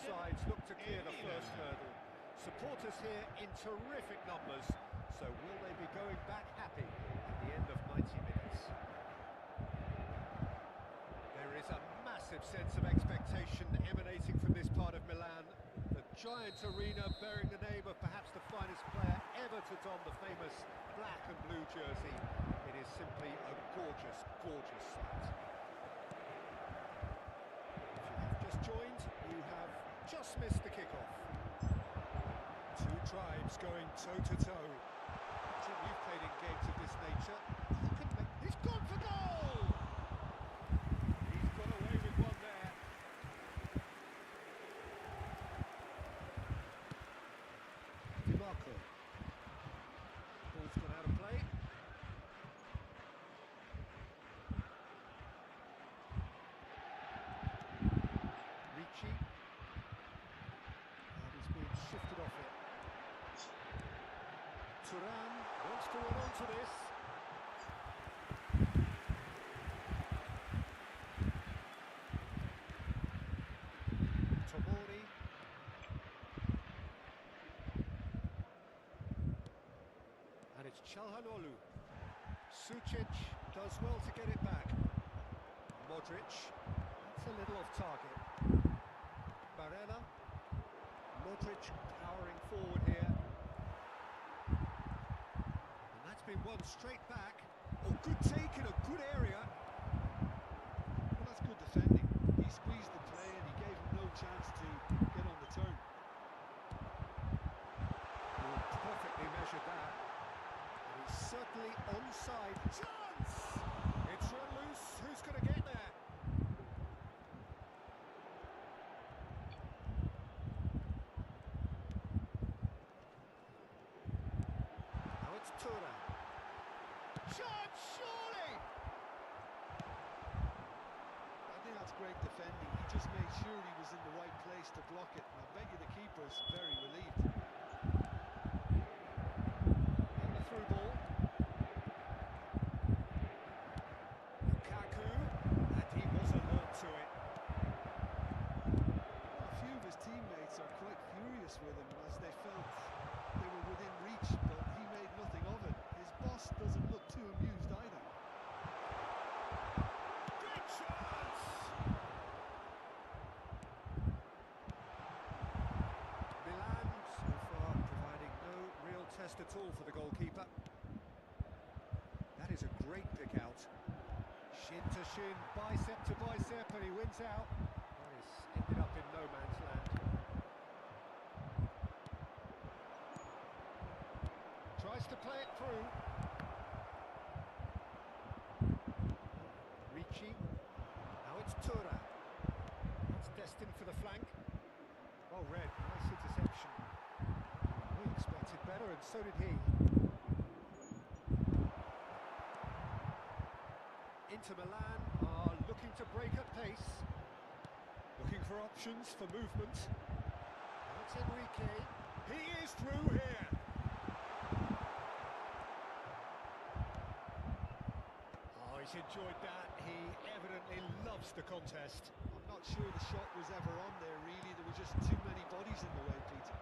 sides look to clear the first hurdle. Supporters here in terrific numbers, so will they be going back happy at the end of 90 minutes? There is a massive sense of expectation emanating from this part of Milan. The giant arena bearing the name of perhaps the finest player ever to don the famous black and blue jersey. It is simply a gorgeous, gorgeous sight. If you have just joined, you have just missed the kickoff. Two tribes going toe-to-toe. You've played in games of this nature. You can make... He's gone for goal! He's got away with one there. DiMarco. Ball's gone out of play. Ricci. And he's being shifted off it. Turan wants to run onto this. Tomori. And it's Çalhanoğlu. Sucic does well to get it back. Modric. That's a little off target. Barella. Modric powering forward here. And that's been won straight back. Oh, good take in a good area. Well, that's good defending. He squeezed the play and he gave him no chance to get on the turn. Oh, perfectly measured that. And he's certainly onside. Chance! It's run loose. Who's going to get there? Now it's Turan. Chance, surely! I think that's great defending. He just made sure he was in the right place to block it. And I bet you the keeper's very relieved. And the through ball. Lukaku, and he was alert to it. A few of his teammates are quite furious with him as they felt they were within reach, but he made nothing of it. His boss doesn't look too amused either. Great chance! Milan so far providing no real test at all for the goalkeeper. That is a great pick out. Shin to shin, bicep to bicep, and he wins out. That is ended up in no man's land. Tries to play it through. Ricci. Now it's Turan. That's destined for the flank. Well read, nice interception. We expected better, and so did he. Inter Milan are looking to break at pace. Looking for options for movement. Now it's Enrique. He is through here. Oh, he's enjoyed that. He evidently loves the contest. I'm not sure the shot was ever on there, really. There were just too many bodies in the way, Peter.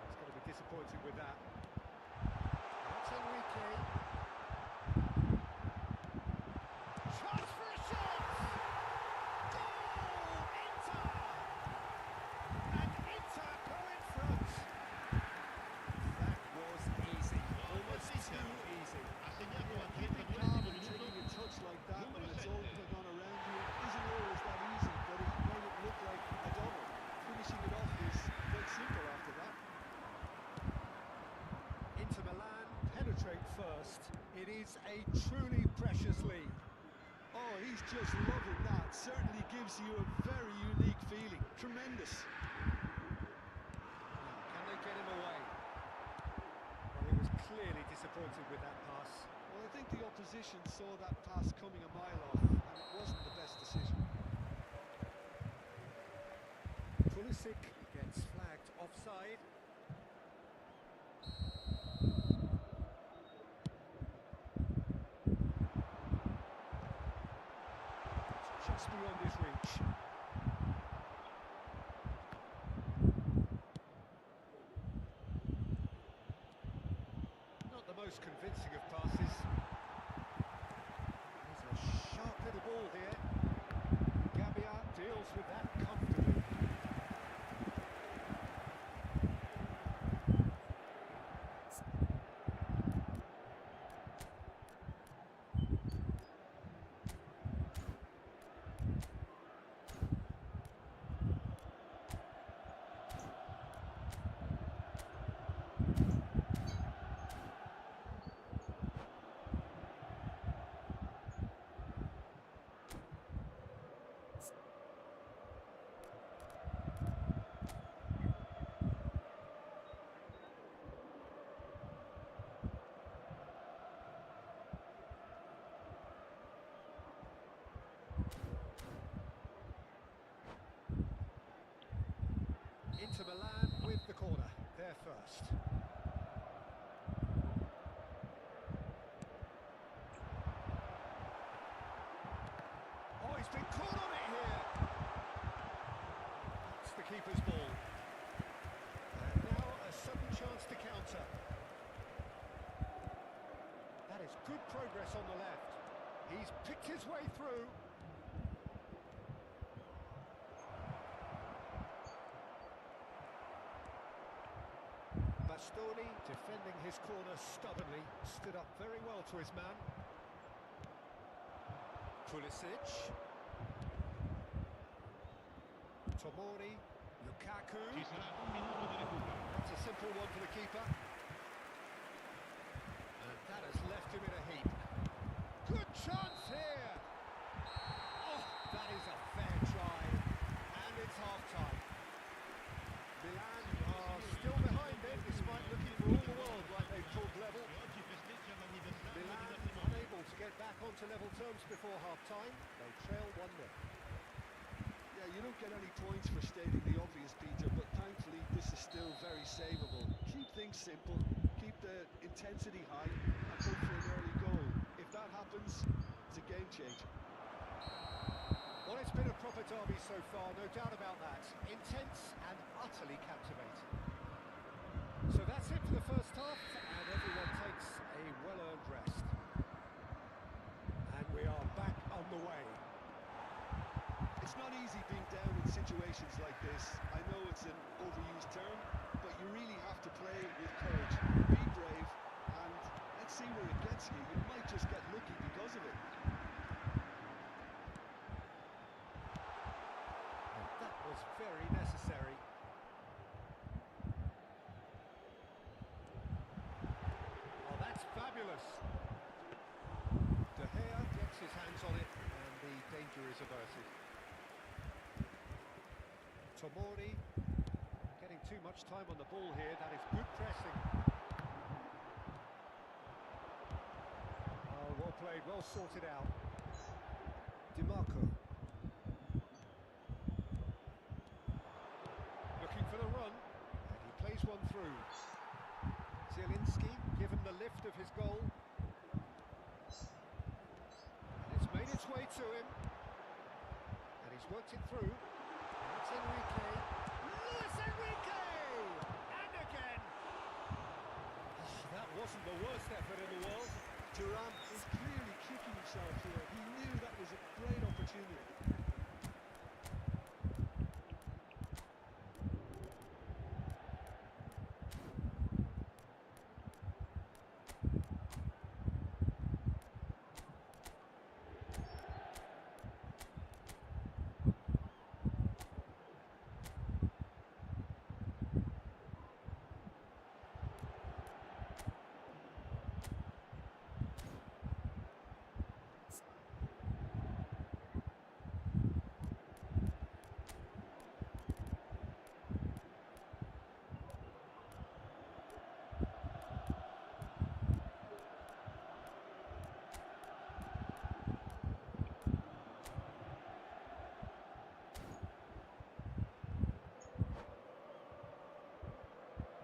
He's going to be disappointed with that. That's Enrique. Chance for a shot! Goal! Inter! And Inter go in front. That was easy. Almost too easy. Keeping calm and taking a touch like that when it's all going on around you isn't always that easy, but he made it look like a double. Finishing it off is quite simple after that. Inter Milan penetrate first. It is a truly precious lead. Oh, he's just loving that. Certainly gives you a very unique feeling. Tremendous. Can they get him away? Well, he was clearly disappointed with that pass. Well, I think the opposition saw that pass coming a mile off, and it wasn't the best decision. Pulisic gets flagged offside. It's just beyond his reach. Inter Milan with the corner, there first. Oh, he's been caught on it here. It's the keeper's ball. And now a sudden chance to counter. That is good progress on the left. He's picked his way through. Bastoni, defending his corner stubbornly, stood up very well to his man. Pulisic. Tomori. Lukaku. That's a simple one for the keeper. And that has left him in a heap. Good chance here! Oh, that is a fair try. And it's half-time. Milan are still behind it, despite looking for all the world like they've pulled level. Milan unable to get back onto level terms before half-time. They trail 1-0. Yeah, you don't get any points for stating the obvious, Peter, but thankfully this is still very savable. Keep things simple, keep the intensity high, and hope for an early goal. If that happens, it's a game changer. Well, it's been a proper derby so far, no doubt about that. Intense and utterly captivating. So that's it for the first half, and everyone takes a well-earned rest. And we are back on the way. It's not easy being down in situations like this. I know it's an overused term, but you really have to play with courage. Be brave, and let's see where it gets you. You might just get lucky because of it. And that was very necessary. Oh, that's fabulous. De Gea gets his hands on it, and the danger is averted. Tomori getting too much time on the ball here. That is good pressing. Oh, well played, well sorted out. DiMarco. Looking for the run, and he plays one through. Zielinski given the lift of his goal. And it's made its way to him. And he's worked it through. It's Enrique. Luis Enrique! And again! Oh, that wasn't the worst effort in the world. Thuram is clearly kicking himself here. He knew that was a great opportunity.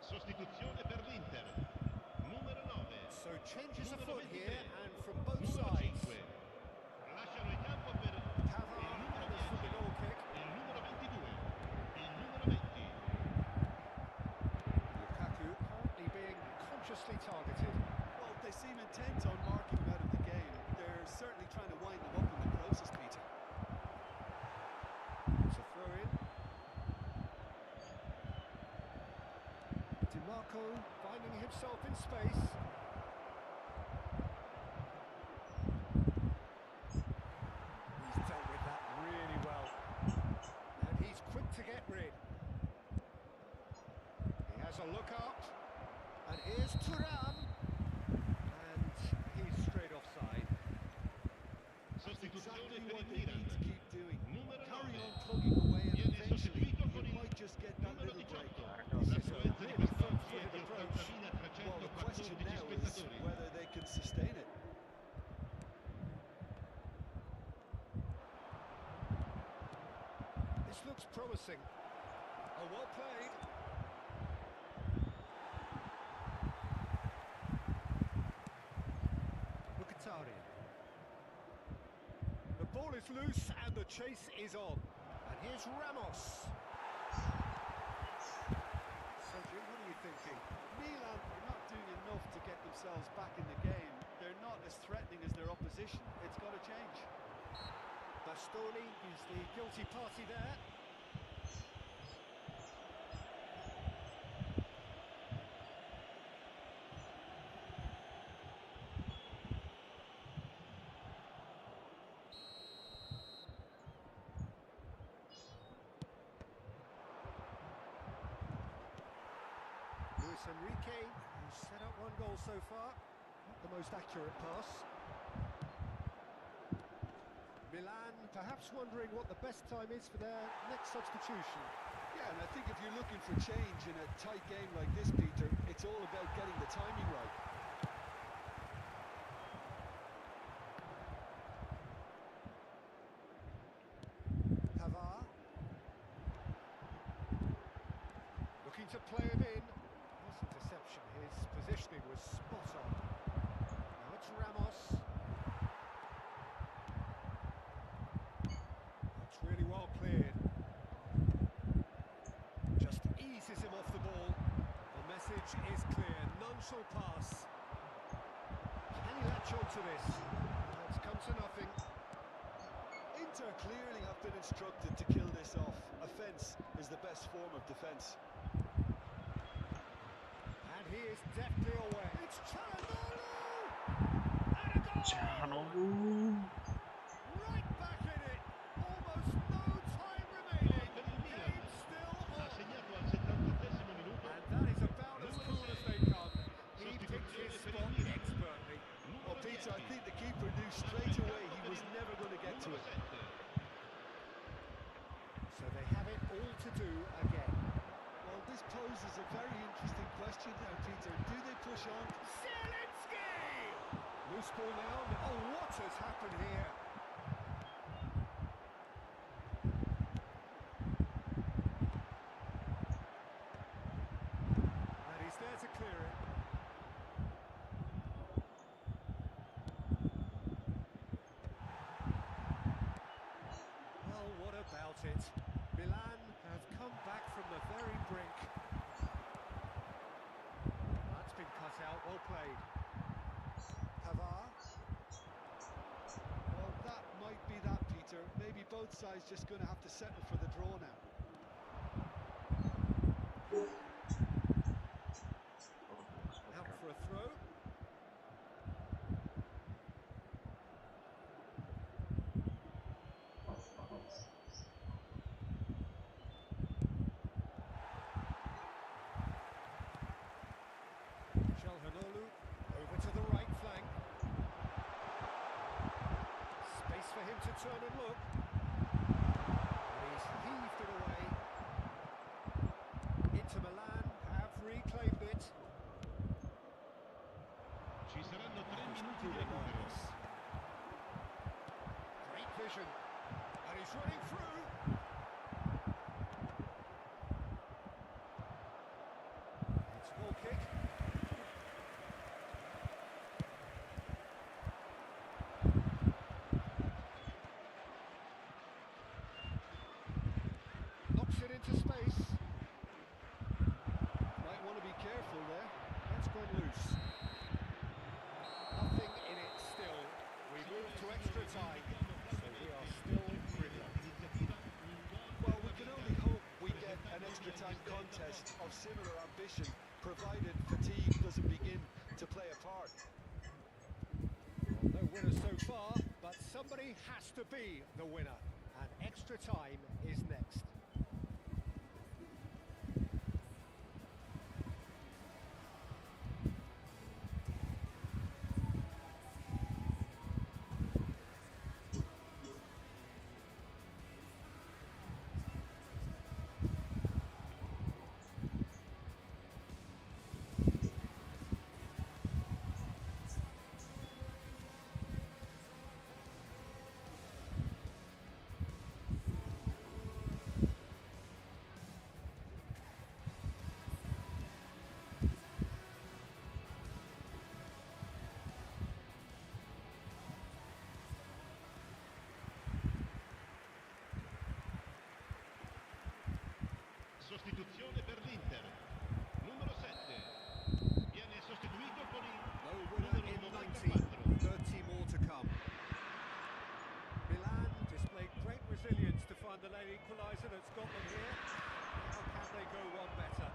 Sostituzione per l'Inter. Numero 9. So changes a foot 23. here, and from both Numero sides. 5. Lasciano il campo per il Pavard numero headers from the 10. goal kick. Il numero 22. Il numero 20. Lukaku apparently being consciously targeted. Well, they seem intent on marking him out of the game. They're certainly trying to wind him up in the process, Peter. It's a throw-in. DiMarco finding himself in space. He's dealt with that really well. And he's quick to get rid. He has a look up. And here's Thuram. And he's straight offside. Sostituzione Exactly per what il they need Milan. to keep doing. Numero Carry 9. on plugging away, and Viene eventually sostituito con you il might just get that numero little break. 18. This is a L'affluenza di really quest'oggi è front-footed di approach. Well, the question 80.314 now is spettatori. whether they can sustain it. This looks promising. Oh, well played. Mkhitaryan. The ball is loose and the chase is on. And here's Ramos. Sergio, what are you thinking? Milan are not doing enough to get themselves back in the game. They're not as threatening as their opposition. It's got to change. Bastoni is the guilty party there. Luis Enrique, who's set up one goal so far. Not the most accurate pass. Milan perhaps wondering what the best time is for their next substitution. Yeah, and I think if you're looking for change in a tight game like this, Peter, it's all about getting the timing right. Pavard. Looking to play it in. Nice interception. His positioning was spot on. Now it's Ramos. That's really well cleared. Just eases him off the ball. The message is clear. None shall pass. Can he latch on to this? It's come to nothing. Inter clearly have been instructed to kill this off. Offence is the best form of defence. And he is deftly away. It's Çalhanoğlu! And a goal! Çalhanoğlu. Right back in it. Almost no time remaining. Game still Ha on. segnato al 73esimo minuto. And that is about as cool as they come. He picked his spot expertly. Well, Peter, I think the keeper knew straight away he was never going to get to it. So they have it all to do again. Well, this poses a very interesting question now, Peter. Do they push on? Zielinski! Loose ball now. Oh, what has happened here? And he's there to clear it. Well, what about it? Milan have come back from the very brink. That's been cut out, well played. Pavard. Well, that might be that, Peter. Maybe both sides just going to have to settle for the draw now. Out for a throw. Çalhanoğlu over to the right flank. Space for him to turn and look. And he's heaved it away. Inter Milan have reclaimed it. Ci saranno 3 minuti di Doing recupero. this. Great vision. And he's running through. It's a goal kick. Knocks it into space. Might want to be careful there. That's gone loose. Nothing in it still. We move to extra time. So we are still brilliant. Well, we can only hope we get an extra time contest of similar ambition, provided fatigue doesn't begin to play a part. Well, no winner so far, but somebody has to be the winner. And extra time is next. sostituzione per l'Inter. Numero 7. Viene sostituito con il No winner in numero 90, 94. 30 more to come. Milan displayed great resilience to find the late equaliser that's got them here. Now can they go one better?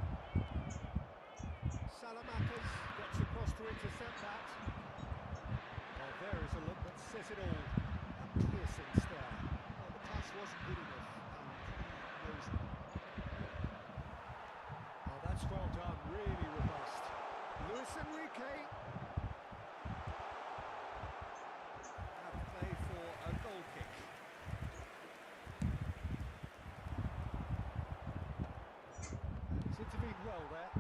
Salamakers gets across to intercept that. Well, there is a look that says it all. A piercing stare. Well, the pass wasn't good enough, and he knows it. Oh, that's well done, really robust. Luis Enrique. Have play for a goal kick. He's intervened well there.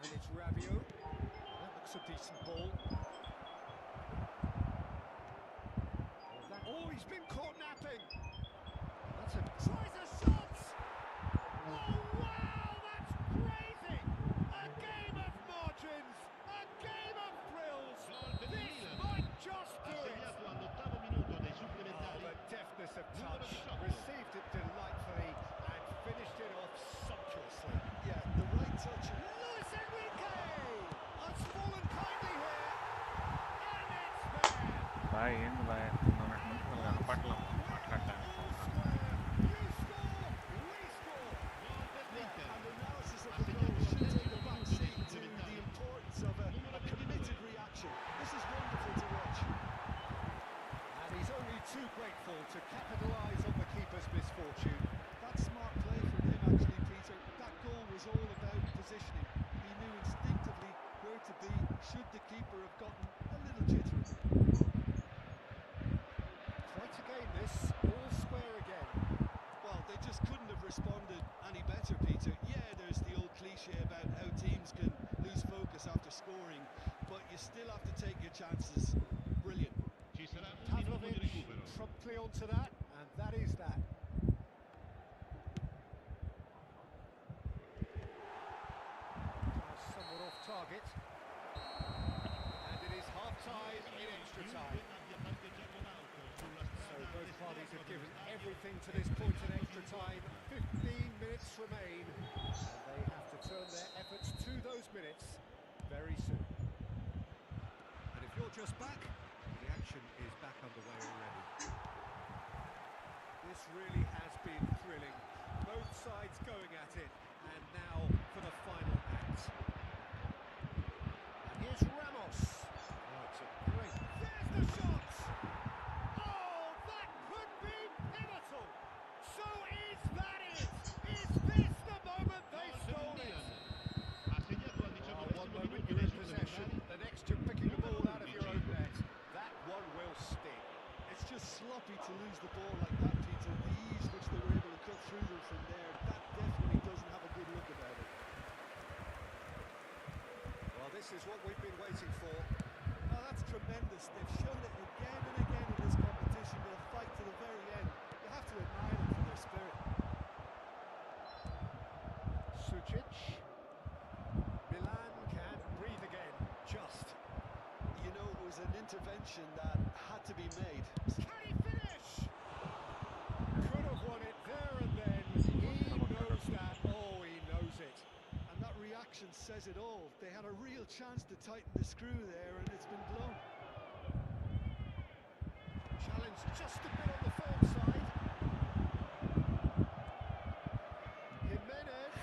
And it's Rabiot. That looks a decent ball. Oh, he's been caught napping. That's a tries a shot. Oh wow, that's crazy! A game of margins, a game of thrills. This might just Ha do it. segnato all'8° minuto dei Oh, supplementari. the deftness of Numero touch, 18. received it delightfully and finished it off sumptuously. Yeah, the right touch. Luis Enrique has fallen kindly here, and it's there. బాగా ఏంది బాగా అన్నట్టు పట్ల మాట్లాడటానికి All square, you score, we score. Gol per l'Inter. And the analysis of Ha the goal segnato should all'8° take a back minuto dei seat to the supplementari. importance of a committed reaction. This is wonderful to watch. And he's only too grateful to capitalise on the keeper's misfortune. That's smart play from him, actually, Peter. That goal was all about positioning. He knew instinctively where to be should the keeper have gotten a little jittery. Quite a game this, all square again. Well, they just couldn't have responded any better, Peter. Yeah, there's the old cliche about how teams can lose focus after scoring, but you still have to take your chances. Brilliant. Ci sarà un minuto di Pavlovic recupero. promptly onto that, and that is that. Somewhat off target. And it is half-time in extra time. Abbia parcheggiato l'auto sulla So strada both all'esterno parties have given dello stadio. everything to this point in extra time. 15 minutes remain, and they have to turn their efforts to those minutes very soon. And if you're just back, the action is back underway already. This really has been thrilling. Both sides going at it, and now for the final act. And here's Ramos. Oh, it's a great... There's the shot! Oh, that could be pivotal! So is that it? Is this the moment they Gol per il stole it? Milan. Ha segnato al Oh, 19° one moment minuto you're dei in possession, supplementari. the next you're picking the ball out of your own net. That one will sting. It's just sloppy to lose the ball like that, Peter. The ease which they were able to cut through them from there, that definitely doesn't have a good look about it. Well, this is what we've been waiting for. Oh, that's tremendous. They've shown it again and again in this competition. They'll fight to the very end. You have to admire them for their spirit. Sucic. Milan can breathe again, just. You know, it was an intervention that had to be made. Can he finish? Could have won it there and then. He knows that. Oh, he knows it. And that reaction says it all. They had a real chance to tighten the screw there, and it's been blown. Challenge just a bit on the firm side. Jimenez.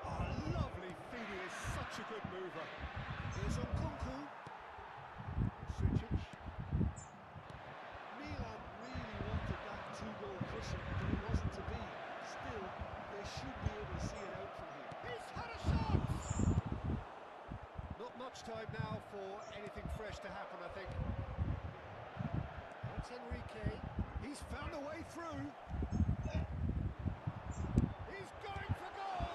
Oh, lovely feed. He is such a good mover. Here's Nkunku. Sucic. Milan really wanted that two-goal cushion, but it wasn't to be. Still, they should be able to see it out from here. He's had a shot! Not much time now for anything fresh to happen, I think. That's Enrique. He's found a way through. He's going for goal!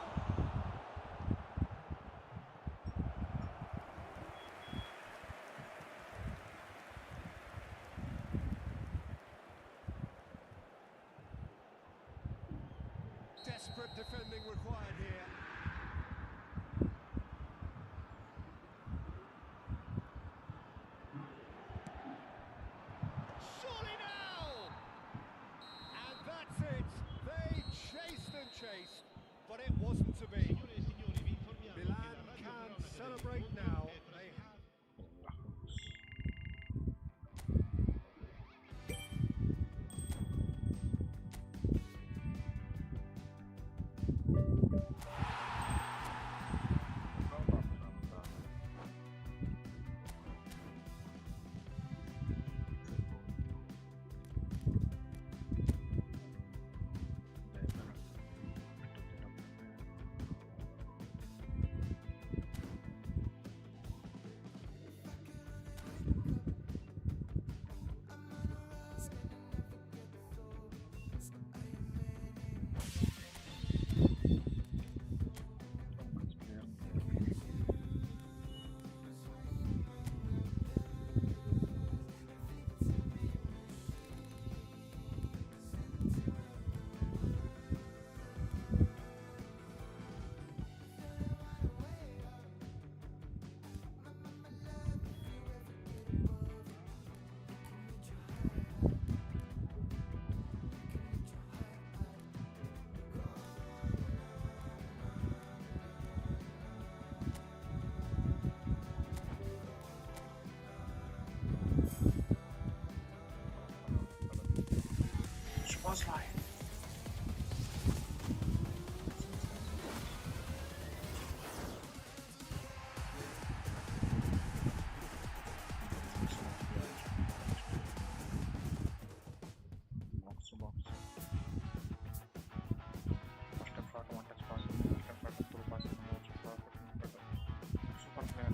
Desperate defending required here. Surely now! Close by. Box. First and shot, one touch pass, first and shot, through pass, super player.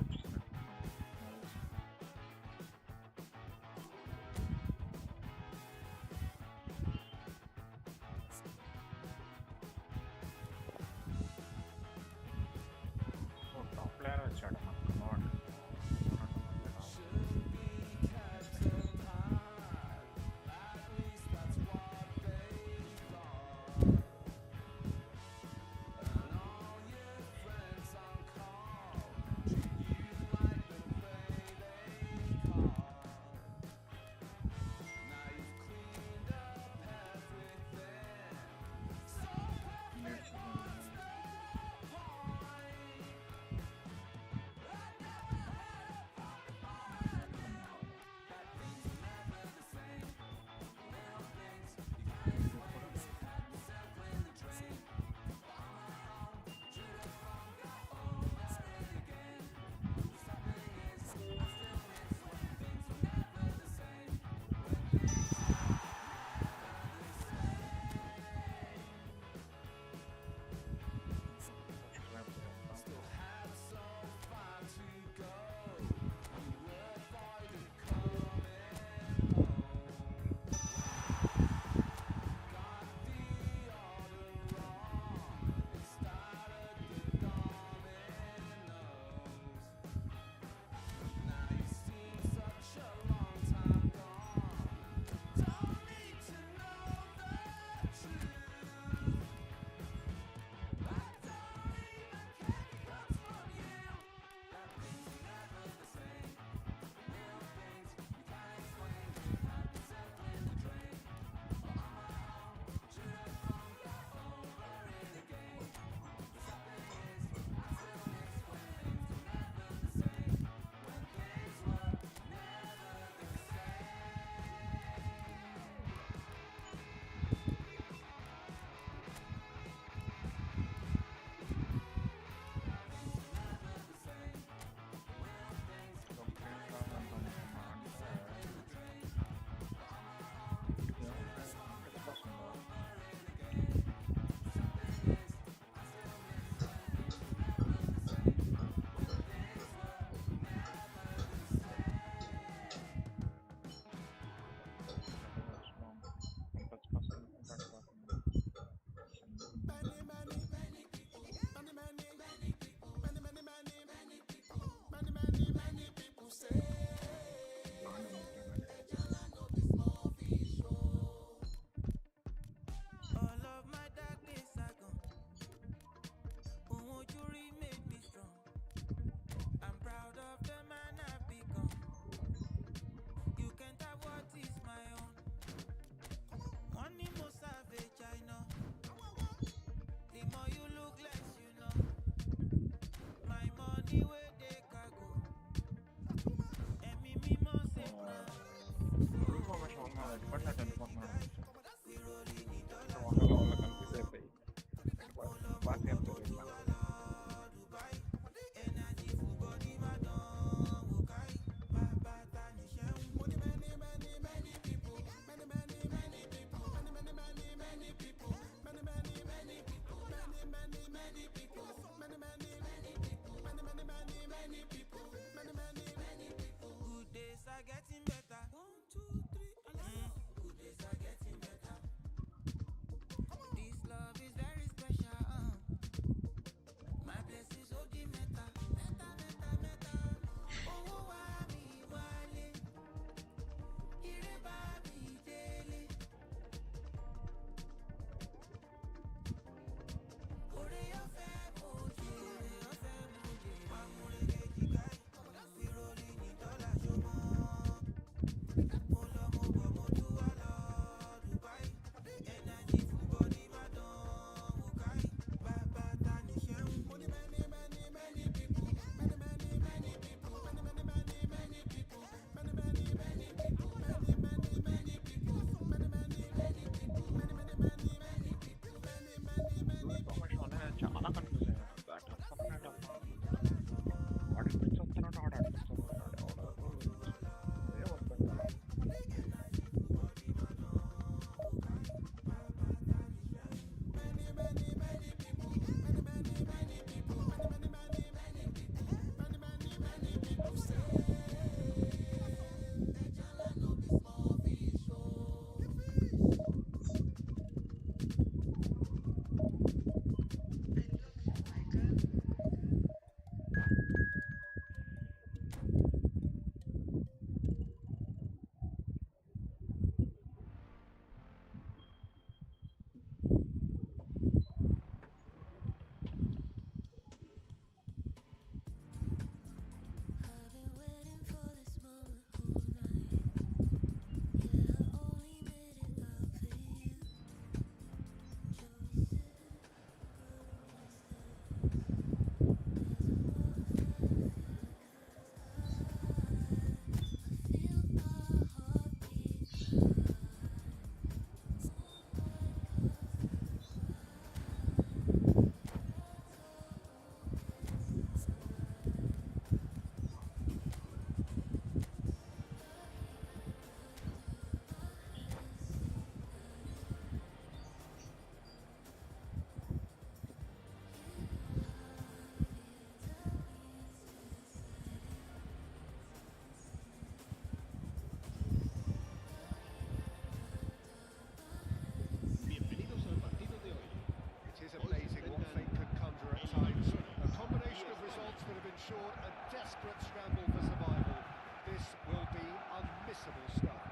short, a desperate scramble for survival. This will be unmissable stuff.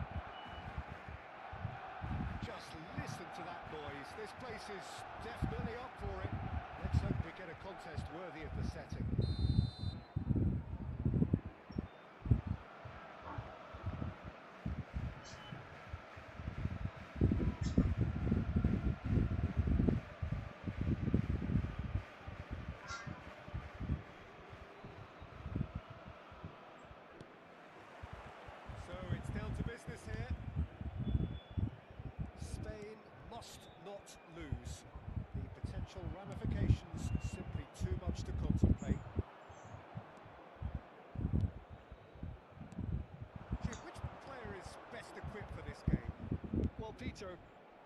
Just listen to that noise. This place is definitely up for it. Let's hope we get a contest worthy of the setting. So it's down to business here. Spain must not lose. The potential ramifications simply too much to contemplate. Jim, which player is best equipped for this game? Well, Peter,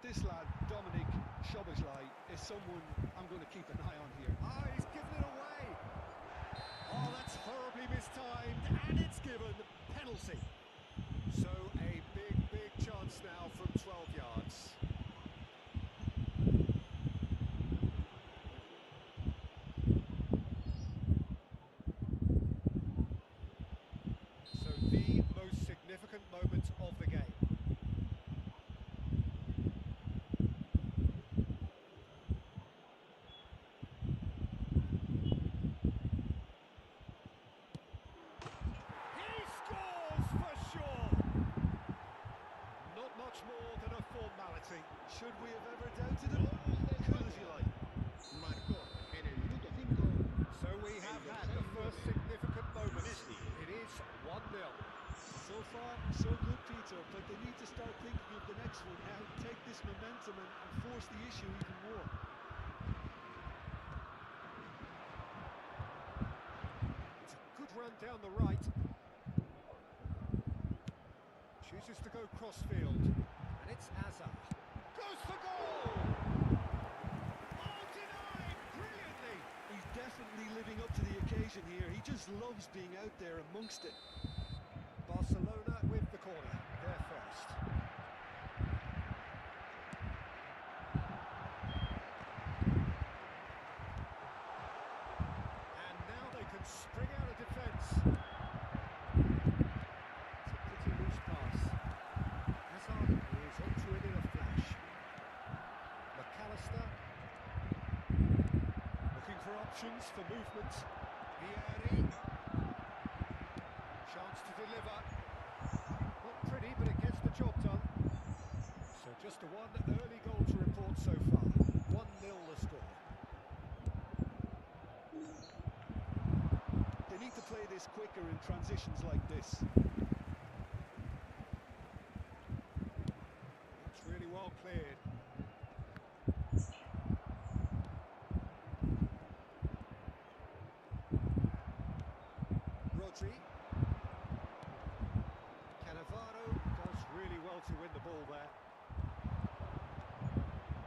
this lad, Dominic Szoboszlai, is someone I'm going to keep an eye on here. Ah, he's given it away. Oh, that's horribly mistimed, and it's given. Penalty. So a big chance now from 12 yards. So the most significant moment of the game. He scores for sure. Not much more than a formality. Should we have ever doubted him? Cool as you like. Marcó en el minuto 5. So we have had the first significant moment. Messi. It is 1-0. So far, so good, Peter, but they need to start thinking of the next one now. Take this momentum and force the issue even more. It's a good run down the right. Chooses to go cross-field. And it's Azar. Goes for goal! Oh, denied! Brilliantly! He's definitely living up to the occasion here. He just loves being out there amongst it. Barcelona with the corner. They're first. And now they can spring out of defence. It's a pretty loose pass. Hazard is onto it in a flash. McAllister looking for options for movement. Vieri. Chance to deliver. Not pretty, but it gets the job done. So just a one early goal to report so far. 1-0 the score. They need to play this quicker in transitions like this. It's really well cleared. Rodri. Cannavaro does really well to win the ball there.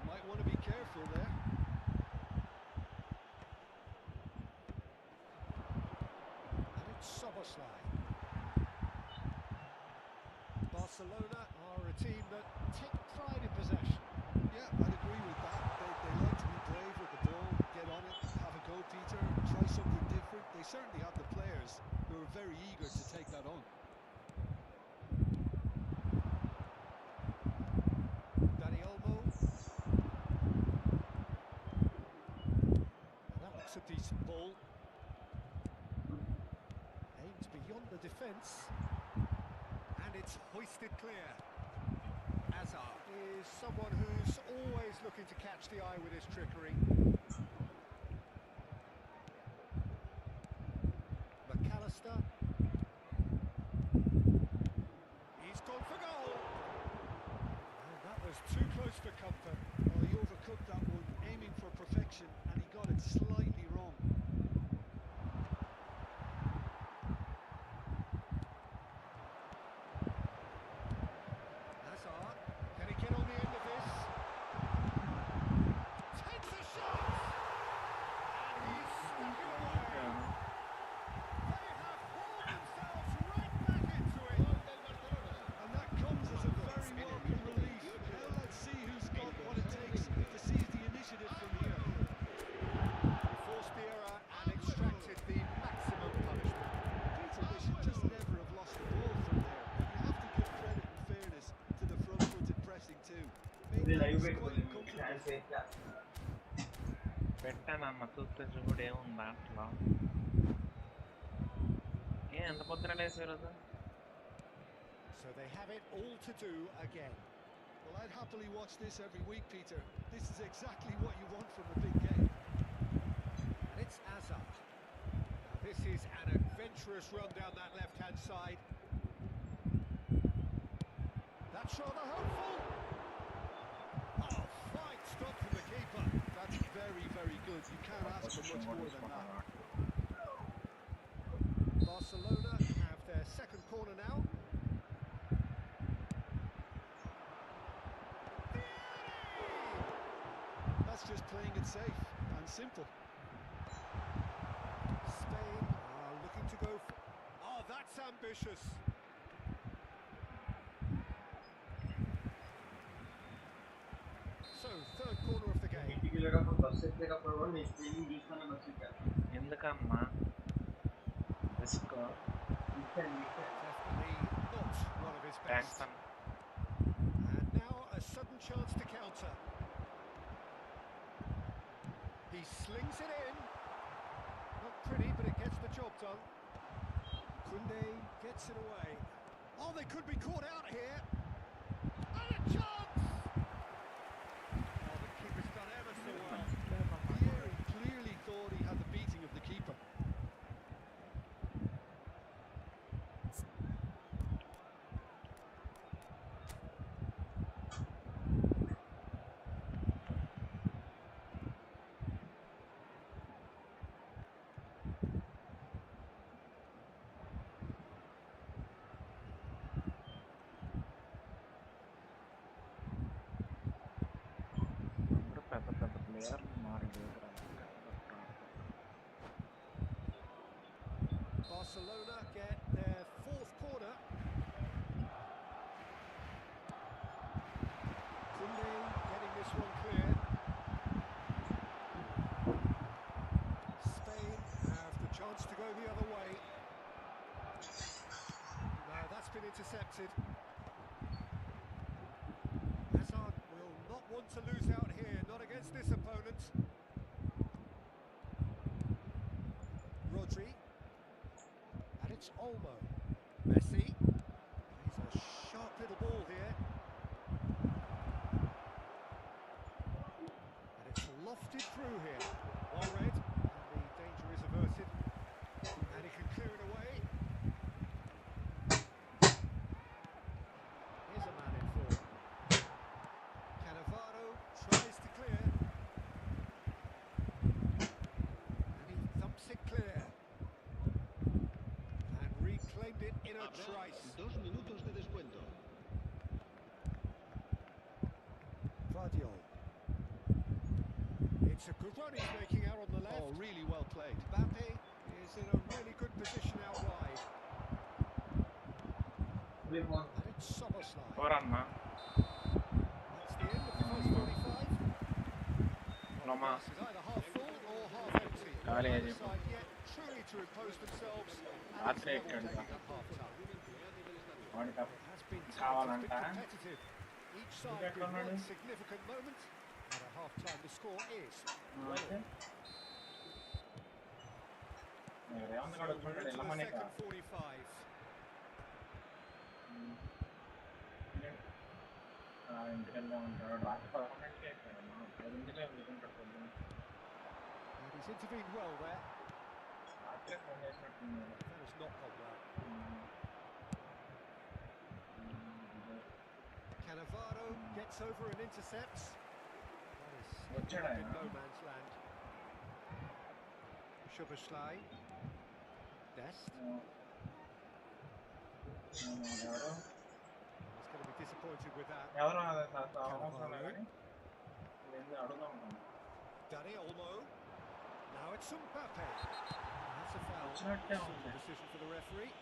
Might want to be careful there. And it's Szoboszlai. Barcelona are a team that take pride in possession. Yeah, I'd agree with that. They like to be brave with the ball, get on it, have a go, Peter, try something different. They certainly have the players who are very eager to take that on. Dani Olmo. That looks a decent ball. Aimed beyond the defence. And it's hoisted clear. Azar is someone who's always looking to catch the eye with his trickery. McAllister. He's gone for goal. And that was too close for comfort. Well, he overcooked that one, aiming for perfection, and he got it slightly wrong. Hazard, can he get on the end of this? Takes a shot! And he's stuck it away. They have hauled themselves right back into it. And that comes as a very welcome relief. Now let's see who's got what it takes to seize the initiative from here. It's quite uncomfortable. పెట్టానమ్మ చూస్తే కూడా ఏముంది దాంట్లో ఎంత పొద్దున లేసారు రోజు So they have it all to do again. Well, I'd happily watch this every week, Peter. This is exactly what you want from a big game. And it's Azar. Now this is an adventurous run down that left-hand side. That's rather hopeful. Oh, fine stop from the keeper. That's very, very good. You can't ask for much more than that. Barcelona have their second corner now. That's just playing it safe and simple. Spain are looking to go for... Oh, that's ambitious. So, third corner of the game. ఎందుకమ్మా risk Definitely not one of his thanks best. అన్న And now a sudden chance to counter. He slings it in. Not pretty, but it gets the job done. Kunde gets it away. Oh, they could be caught out here. And a chance! Oh, the keeper's done ever so well. Here he clearly thought he had the beating of the keeper. పెద్ద పెద్ద ప్లేయర్లు మారి Barcelona get their fourth corner. Kunde getting this one clear. Spain have the chance to go the other way. No, that's been intercepted. Hazard will not want to lose out here, not against this opponent. Rodri. And it's Olmo. Messi. He's a sharp little ball here. And it's lofted through here. Well read. And the danger is averted. And he can clear it away. Here's a man in form. Cannavaro tries to clear. And he thumps it clear. And reclaimed it in a trice. 2 minutos de descuento. Guardiola. It's a good run he's making out on the left. Oh, really well played. Mbappe is in a really good position out wide. And it's Soboslai. ఎవరన్నా That's the end of the first 45. Loma. Glass is either half full or half empty. Kali Neither aje. side yet truly to impose themselves. And it's Raatre level ekkadu. taking at half time. వాడికి It has been tight, it's కావాలంట been competitive. Each side with ఎక్కడున్నాడు? one significant moment. And at half time the score is అయితే Revanth so గడు we're into the వెళ్ళమనే second 45. ఇంటికి వెళ్దా ఉంటాడు రాత్రి 11కి అయిపోయాడు మనం 10ంటికే వెళ్తుంటాడు పొద్దున్న And he's intervened well there. రాత్రి phone చేసినట్టున్నాడు That has not gone well. Cannavaro gets over and intercepts. That is వచ్చాడు in ఆయన no man's land. Szoboszlai. Dest. ఎవరు He's going to be disappointed with that. ఎవరు అవసరం కానీ నేను అడుగుతా ఉంటాను Dani Olmo. Now it's Mbappe. That's a foul. వచ్చినట్టే Simple ఉంది decision for the referee.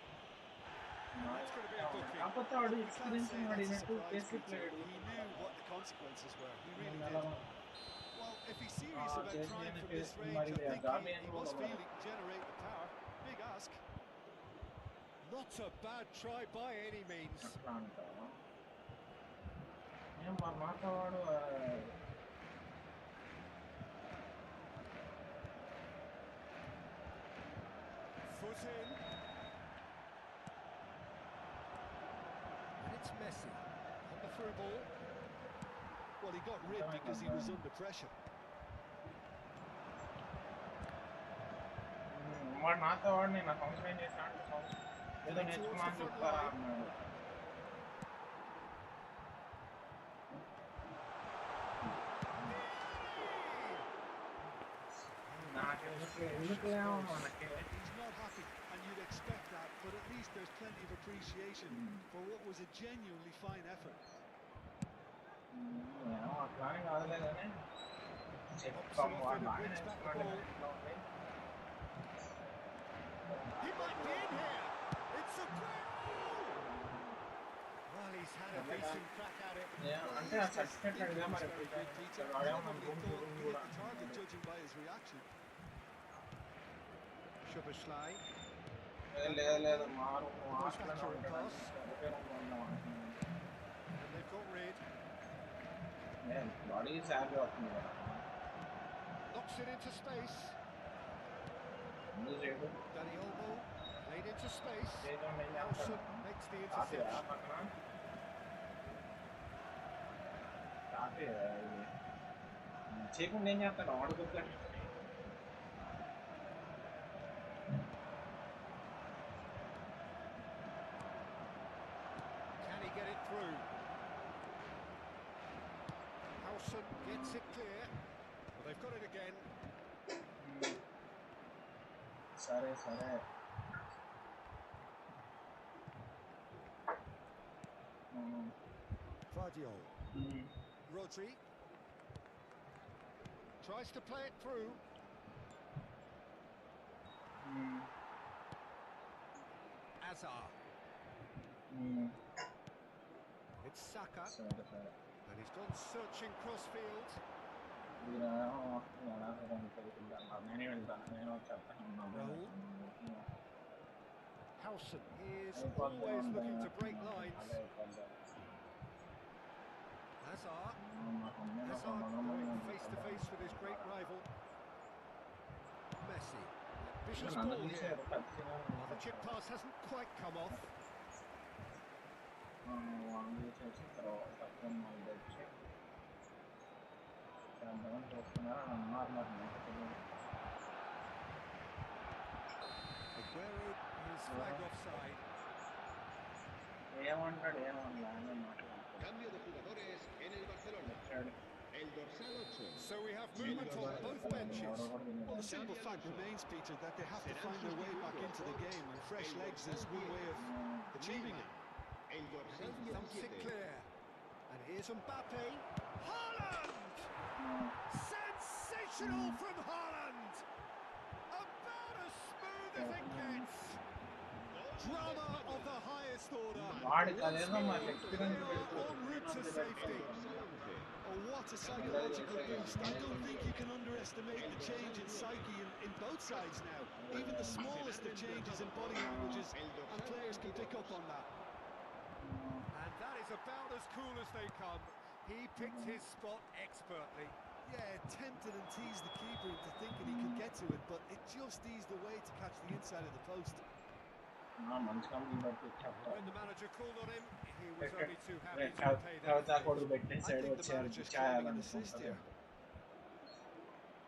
That's going to be a booking. కాకపోతే వాడు You can't experience say that's a వాడినట్టు surprise, case Peter. Player He knew what the consequences were. He really did. Well, if he's serious about trying from this range, I think he must feel he can generate the power. Big ask. Not a bad try by any means. అట్లా అంటావా ఏం మాట్లాడు Foot in. And it's Messi on the through ball. Well, he got rid because he was under pressure. వాడు నాతో వాడు నేను function ఏం చేస్తా అంటే ఏదో నేర్చుకున్నా అని చెప్తారా అన్నాడు. ఎందుకేమో మనకి He's not happy, and you'd expect that, but at least there's plenty of appreciation for what was a genuinely fine effort. ఏమో అట్లానే కాదులే కానీ చెప్తాం వాడు బాగానే నేర్చుకున్నాడు. He might be in here. It's a goal. Well, he's had a decent crack at it. అంటే ఆ సర్టిఫికెట్ మరి వాడేమో కూడా Judging by his reaction. Shubaslai. లేదు మారు And they've got rid. Body సాగి అవుతుంది కదా Knocks it into space. ముందు చేయడు Danny Olmo played into space. చేయడం Nelson makes the interception. పక్కన కాఫీ చేయకుండా ఏం చేస్తాడు ఆడుకుంటాడు. Can he get it through? Nelson gets it clear. Well, they've got it again. సరే Vardiol. Rodri tries to play it through. Azar. It's Saka, and he's gone searching crossfield. Howson is always looking to break lines. Hazard going face to face with his great rival. Messi. Vicious ball here. Well, the chip pass hasn't quite come off. Aguero is flagged offside. Cambio de jugadores en el Barcelona. El dorsal 8. So we have movement on both benches. Well, the simple fact remains, Peter, that they have to find their way back into the game, and fresh legs is one way of achieving it. El dorsal Thumps it 17. clear. And here's Mbappe. Haaland! Sensational from Haaland! About as smooth as it gets. Drama of the highest order. వాడికి అదేదో మరి They experience are en route to safety. Oh, what a psychological boost. I don't think you can underestimate the change in psyche in both sides now. Even the smallest of changes in body languages, and players can pick up on that. And that is about as cool as they come. He picked his spot expertly. Yeah, tempted and teased the keeper into thinking he could get to it, but it just eased away to catch the inside of the post. మంచి company బట్టి When the manager called on him, he was only too happy to pay తర్వాత that. కొడుకు I పెట్టేసాడు think the manager's claiming an assist here.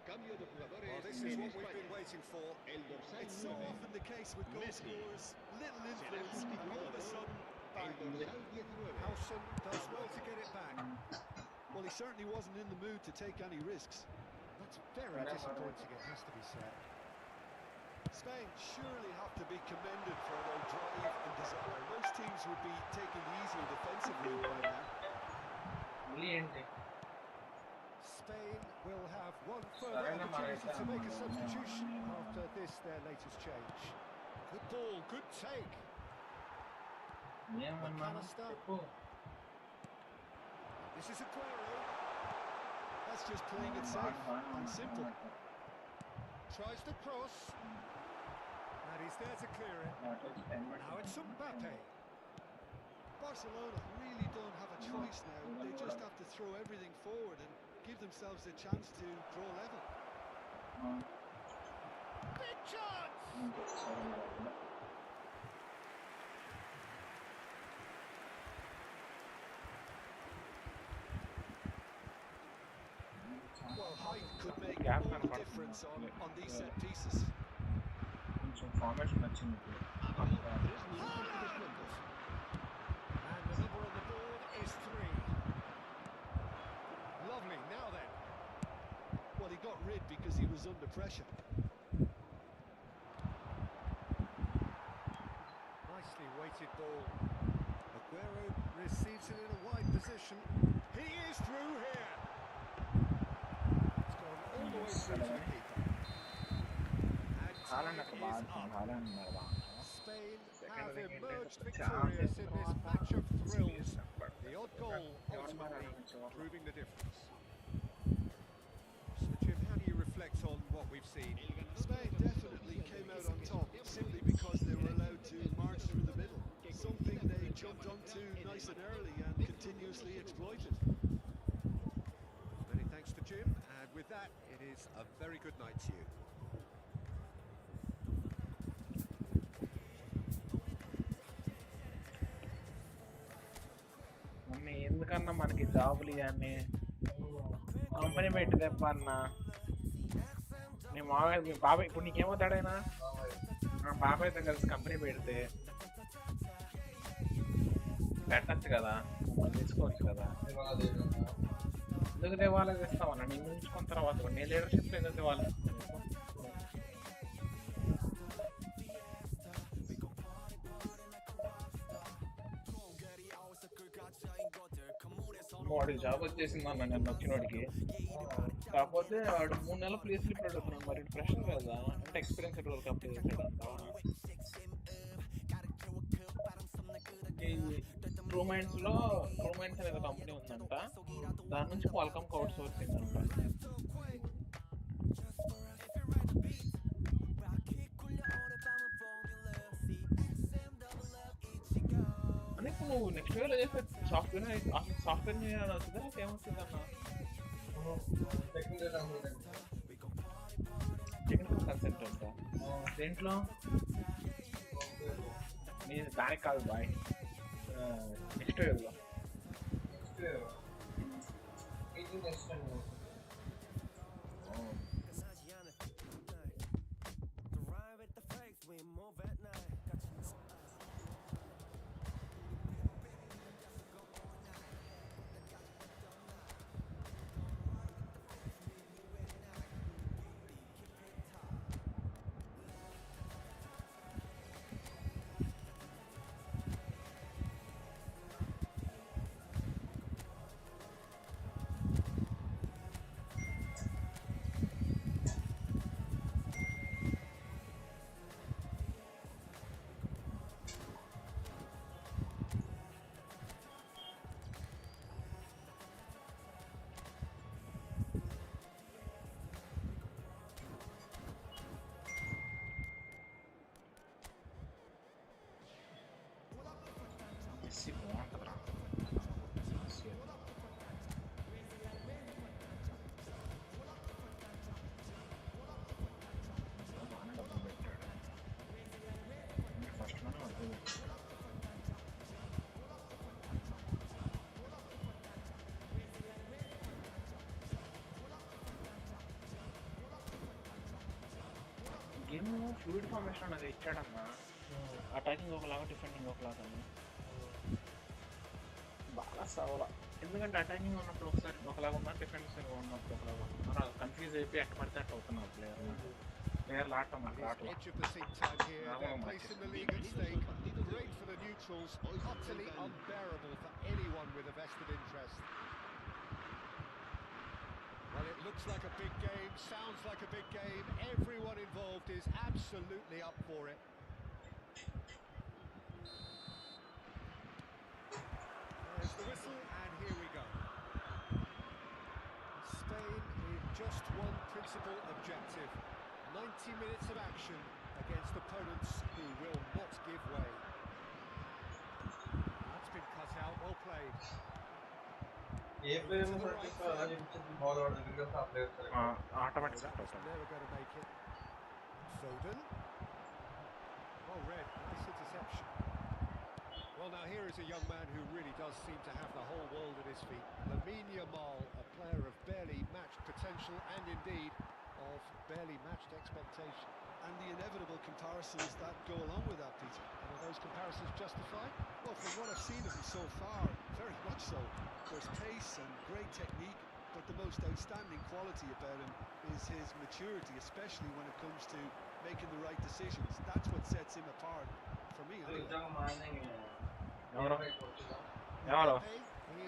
Cambio de jugadores Well, this en is what we've España. been waiting for. El dorsal It's so 9. often the case with goal Messi. scorers, little influence, and all of a sudden, El bang. dorsal 19. Howson does well to get it back. Well, he certainly wasn't in the mood to take any risks. That's very disappointing, it has to be said. Spain surely have to be commended for their drive and desire. Most teams would be taking the easier defensive route by now. మళ్ళీ ఏంటి Spain will have one further opportunity to make a substitution after this, their latest change. Good ball, good take. ఏమన్నా చెప్పు This is Aguero. That's just playing it safe and simple. Tries to cross. And he's there to clear it. Now it's Mbappe. Barcelona really don't have a choice now. They just have to throw everything forward and give themselves a chance to draw level. Big chance! Well, height could make Gap all the కనపడుతుంది. difference on these set pieces. కొంచెం formation నచ్చింది ఇప్పుడు. Abbiamo 3 minutos di descuento. And the number on the board is 3. Lovely, now then. Well, he got rid because he was under pressure. Nicely weighted ball. Aguero receives it in a wide position. He is through here. It's gone all the way through to the keeper. And Holland time అక్కడ is బాగా up. Holland ఉన్నాడు బాగా. Spain Second have thing emerged ఏంటంటే victorious in this match of thrills. but The odd goal ఎవరు ultimately మాట్లాడాలి? proving the difference. So Jim, how do you reflect on what we've seen? Spain definitely came out on top simply because they were allowed to march through the middle. Something they jumped onto nice and early and continuously exploited. Many thanks to Jim, and with that, it is a very good night to you. Mummy ఎందుకన్నా మనకి జాబులు ఇవన్నీ company పెట్టి తెప్పన్నా మీ మామయ్య మీ బాబాయ్ ఇప్పుడు నీకేమవుతాడైనా మా బాబాయ్తో కలిసి కంపెనీ పెడితే పెట్టచ్చు కదా మమ్మల్ని తీసుకోవచ్చు కదా ఎందుకు దేవాలయం ఇస్తామన్నా నేను ఉంచుకున్న తర్వాత నేను లీడర్షిప్లో ఎందుకు దేవాలయం వాడికి జాబ్ వచ్చేసింది అన్న నేను వచ్చినోడికి కాకపోతే వాడు 3 నెలల ప్లేస్ స్లిప్ అడుగుతున్నాను మరి ప్రెషర్ కదా అంటే ఎక్స్పీరియన్స్ వరకు అప్లై చేసాడంట ఈ ట్రూమైన్స్ అనేది కంపెనీ ఉందంట దాని నుంచి క్వాల్కామ్ అవుట్ సోర్సింగ్ అంట అంటే ఇప్పుడు నువ్వు నెక్స్ట్ ఇయర్లో చేస్తే సాఫ్ట్వేర్ ఇంజనీర్ వస్తుందా లేకపోతే ఏమొస్తుంది అన్న టెక్నికల్ కన్సల్టెంట్ దేంట్లో నేను దానికి కాదు బాయ్ నెక్స్ట్ ఇయర్లో Messi బాగుంటుందిరా బాగానే డబ్బులు పెట్టాడు ఫస్ట్ లోనే డబ్బులు పెట్టాడు గేమ్ ఫ్లూయిడ్ ఫార్మేషన్ అనేది ఇచ్చాడన్నా అటాకింగ్ ఒకలాగా డిఫెండింగ్ ఒకలాగా బాగా సవలా ఎందుకంటే అటాకింగ్ ఉన్నప్పుడు ఒకసారి ఒకలాగా ఉన్నా డిఫెన్సింగ్ ఉన్నప్పుడు ఒకలాగా ఉన్నా కన్ఫ్యూజ్ అయిపోయి ఎట్ట పడితే అట్ట అవుతున్నారు ప్లేయర్లు ఆడటం మనకు ఆటలు Edge of the seat time here, their place in the league at stake. Great for the neutrals, utterly unbearable for anyone with a vested interest. Well, it looks like a big game, sounds like a big game. Everyone involved is absolutely up for it. There's the whistle, and here we go. Spain with just one principal objective. 90 minutes of action against opponents who will not give way. That's been A player select చేస్తారో అలా చూపించింది ball వాడి దగ్గరికి వెళ్తే ఆ player select automatic That set was అవుతాడు. never going to make it. Foden. Well read, nice interception. Well, now here is a young man who really does seem to have the whole world at his feet. Yamal, a player of barely matched potential and indeed of barely matched expectation. And the inevitable comparisons that go along with that, Peter. And are those comparisons justified? Well, from what I've seen of him so far, very much so. There's pace and great technique, but the most outstanding quality about him is his maturity, especially when it comes to making the right decisions. That's what sets him apart, for me anyway. ఎవరు Mbappe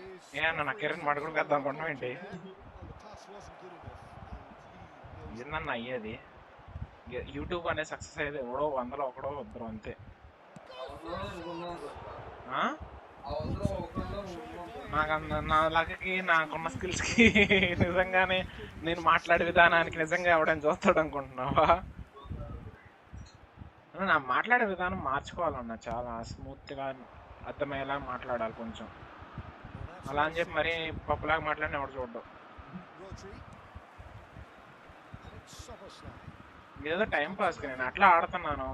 is నా career మడుగుడు కదా అనుకుంటున్నావు ఏంటి? Well, the pass wasn't good enough, and he knows ఏందన్న అయ్యేది? YouTube అనే success అయ్యేది ఎవడో 100లో ఒకడో ఇద్దరు అంతే. నా లక్కకి నాకున్న స్కిల్స్కి నిజంగానే నేను మాట్లాడే విధానానికి నిజంగా ఎవడని చూస్తాడు అనుకుంటున్నావా? నా మాట్లాడే విధానం మార్చుకోవాలన్నా, చాలా స్మూత్గా అర్థమయ్యేలా మాట్లాడాలి కొంచెం. అలా అని చెప్పి మరీ పప్పులాగా మాట్లాడిన ఎవడు చూడ్డు. ఇదేదో టైం పాస్కి నేను అట్లా ఆడుతున్నాను,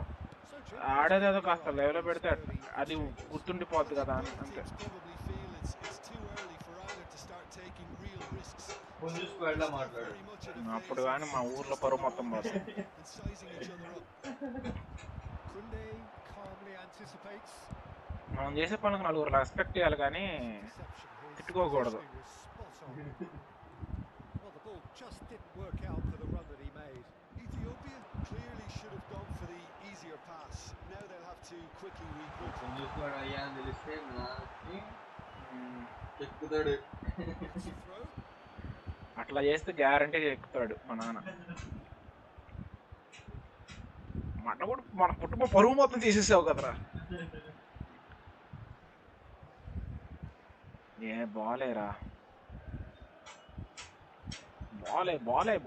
ఆడేదేదో కాస్త లైవ్లో పెడితే అది గుర్తుండిపోద్ది కదా అని అంతే. అప్పుడు కానీ మా ఊర్లో పరువు మొత్తం పోతుంది. మనం చేసే పనులకు నలుగురు రెస్పెక్ట్ ఇవ్వాలి కానీ తిట్టుకోకూడదు. Ethiopia clearly should have gone for the easier pass. Now they'll have to quickly regroup. అట్లా చేస్తే గ్యారంటీ ఎక్కుతాడు మా నాన్న. మన కుటుంబ పరువు మొత్తం తీసేసావు కదరా. ఏ బాలేరా,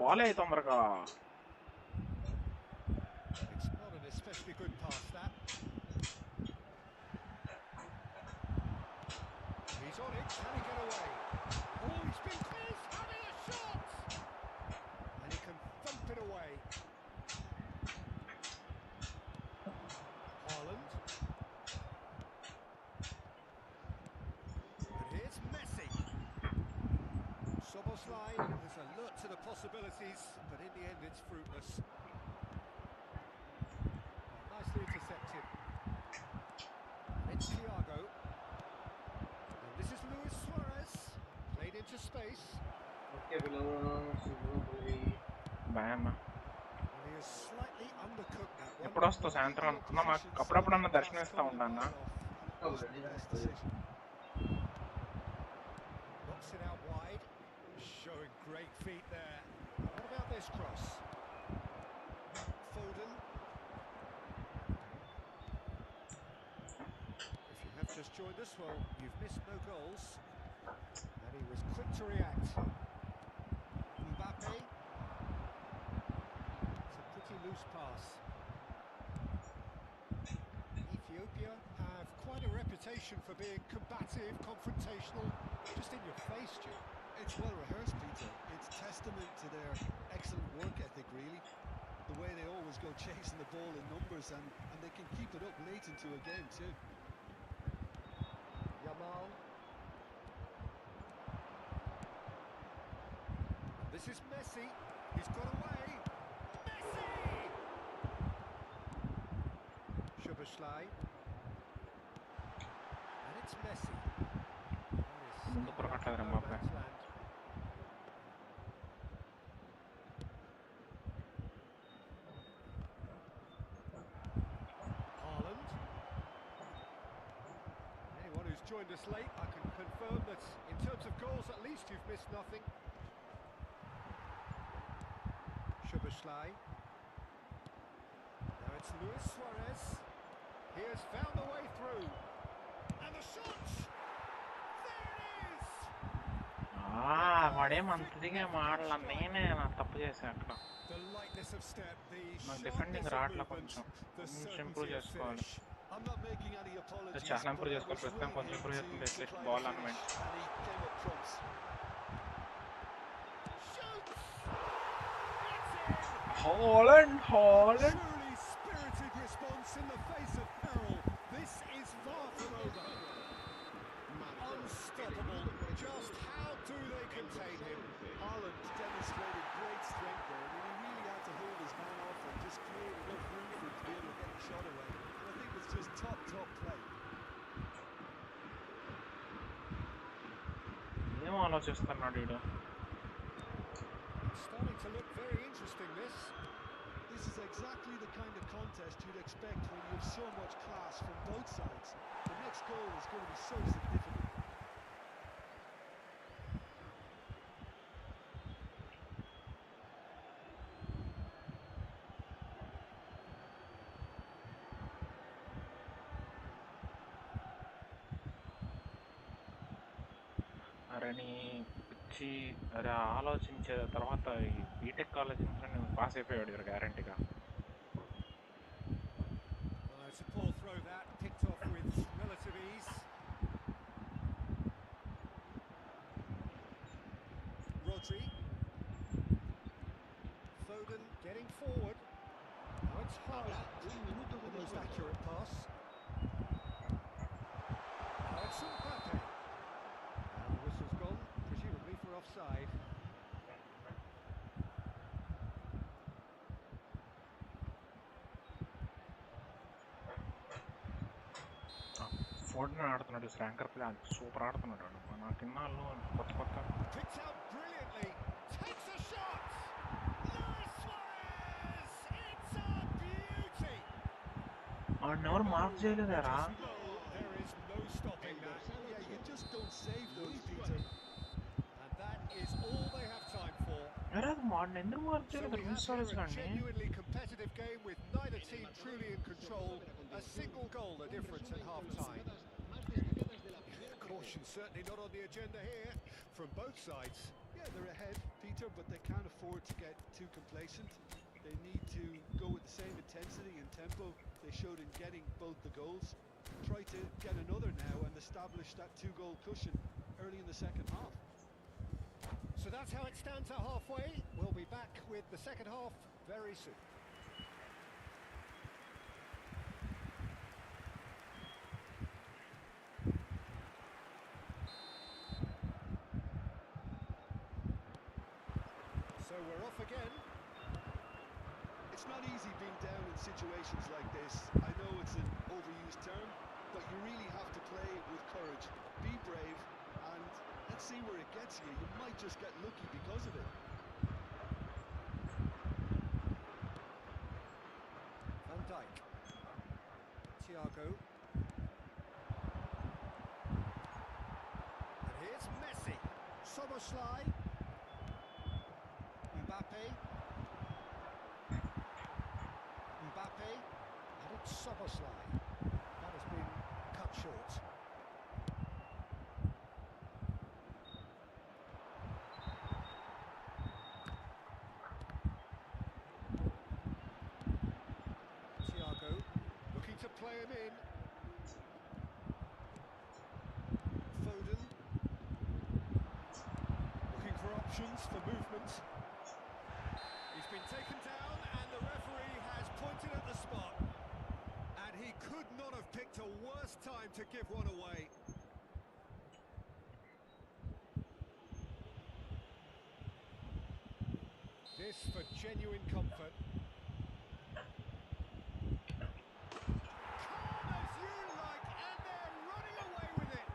బాలే తొందరగా. It's not an especially good pass, that. He's on it, can he get away? Oh, he's been close, having a shot! And he can thump it away. Haaland. And here's Messi. Soboslai is alert to the possibilities, but in the end it's fruitless. Nicely intercepted. And it's Thiago. And this is Luis Suarez. Played into space. Boy. And he is slightly undercooked that one. ఎప్పుడు వస్తావు సాయంత్రం? అప్పుడప్పుడన్నా దర్శనం ఇస్తా ఉంటాను. Knocks it out wide. Showing great feet there. What about this cross? Foden. If you have just joined us, well, you've missed no goals. And he was quick to react. Mbappe. It's a pretty loose pass. Ethiopia have quite a reputation for being combative, confrontational, just in your face, Jim. It's well rehearsed, Peter. It's testament to their excellent work ethic, really. The way they always go chasing the ball in numbers, and they can keep it up late into a game too. Yamal. This is Messi. He's got away. Messi! Szoboszlai. And it's Messi. ముందు పొరగట్లేదు బాబాయ్. Haaland. Anyone who's joined us late, I can confirm that in terms of goals, at least you've missed nothing. Szoboszlai. Now it's Luis Suarez. He has found the way through. And the shot! There it is! వాడే మంత్లీగా మాడలా, నేనే నా తప్పు చేసా అక్కడ. The lightness of step, the నాకు defending sharpness of రావట్లా, movement, కొంచెం the improve certainty of చేసుకోవాలి. finish. I'm not making any apologies, చాలా but ఇంప్రూవ్ I చేసుకోవాలి was ప్రస్తుతం willing కొంచెం him ఇంప్రూవ్ to చేసుకుంటే at least supply the ball finish, అన్నమాట and he came up trumps. Shoots! It's in! Holland Holland Truly spirited response in the face of peril. This is far from over. Unstoppable. Just how do they contain him? Haaland demonstrated great strength there. I mean, he really had to hold his man off and just create enough room for him to be able to get the shot away. And I think it's just top play. ఏం ఆలోచిస్తున్నాడు వీడు It's starting to look very interesting, this. This is exactly the kind of contest you'd expect when you have so much class from both sides. The next goal is going to be so significant. అరే నీ పిచ్చి అరే ఆలోచించే తర్వాత ఈ BTech ఆలోచించిన నువ్వు pass అయిపోయాడు ఇద్దరు గ్యారంటీగా It's a poor throw that, picked off with relative ease. Rodri. Foden getting forward. Now it's Haaland. The most accurate pass. Now it's Mbappe. And the whistle's gone, presumably for offside. ఫోర్డ్ని ఆడుతున్నాడు ranker play super ఆడుతున్నాడు నాకు ఇన్నాళ్ళు కొత్త కొత్త Picked out brilliantly. Takes a shot. Luis Suarez. It's a beauty. ఎవరు mark చేయలేదారా There is no stopping that. Yeah, you just don't save those, Peter. And that is all they have time for. అరే అది ఎందుకు mark So చేయలేదు we have రీసార్జ్ here a కానీ genuinely competitive game with neither team truly in control. A single goal the difference at half-time. Caution certainly not on the agenda here from both sides. Yeah, they're ahead, Peter, but they can't afford to get too complacent. They need to go with the same intensity and tempo they showed in getting both the goals. Try to get another now and establish that two-goal cushion early in the second half. So that's how it stands at halfway. We'll be back with the second half very soon. So we're off again. It's not easy being down in situations like this. I know it's an overused term, but you really have to play with courage. Be brave, and let's see where it gets you. You might just get lucky because of it. Van Dijk. Thiago. And here's Messi. Soboslai. Mbappe. Mbappe. And it's Soboslai. That has been cut short. Thiago looking to play him in. Foden looking for options for movement. He's been taken down and the referee has pointed at the spot. And he could not have picked a worse time to give one away. This for genuine comfort. Calm as you like, and they're running away with it.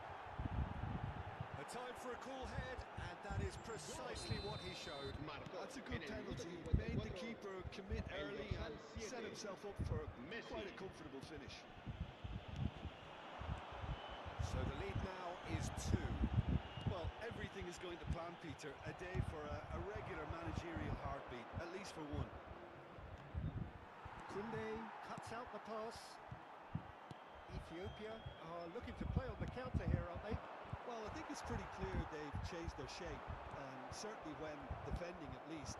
A time for a cool head, and that is precisely what he showed. That's a good penalty. Made the keeper commit early and set himself up for quite a comfortable finish. So the lead now is 2. Well, everything is going to plan, Peter. A day for a regular managerial heartbeat, at least for one. Kunde cuts out the pass. Ethiopia are looking to play on the counter here, aren't they? Well, I think it's pretty clear they've changed their shape, certainly when defending at least,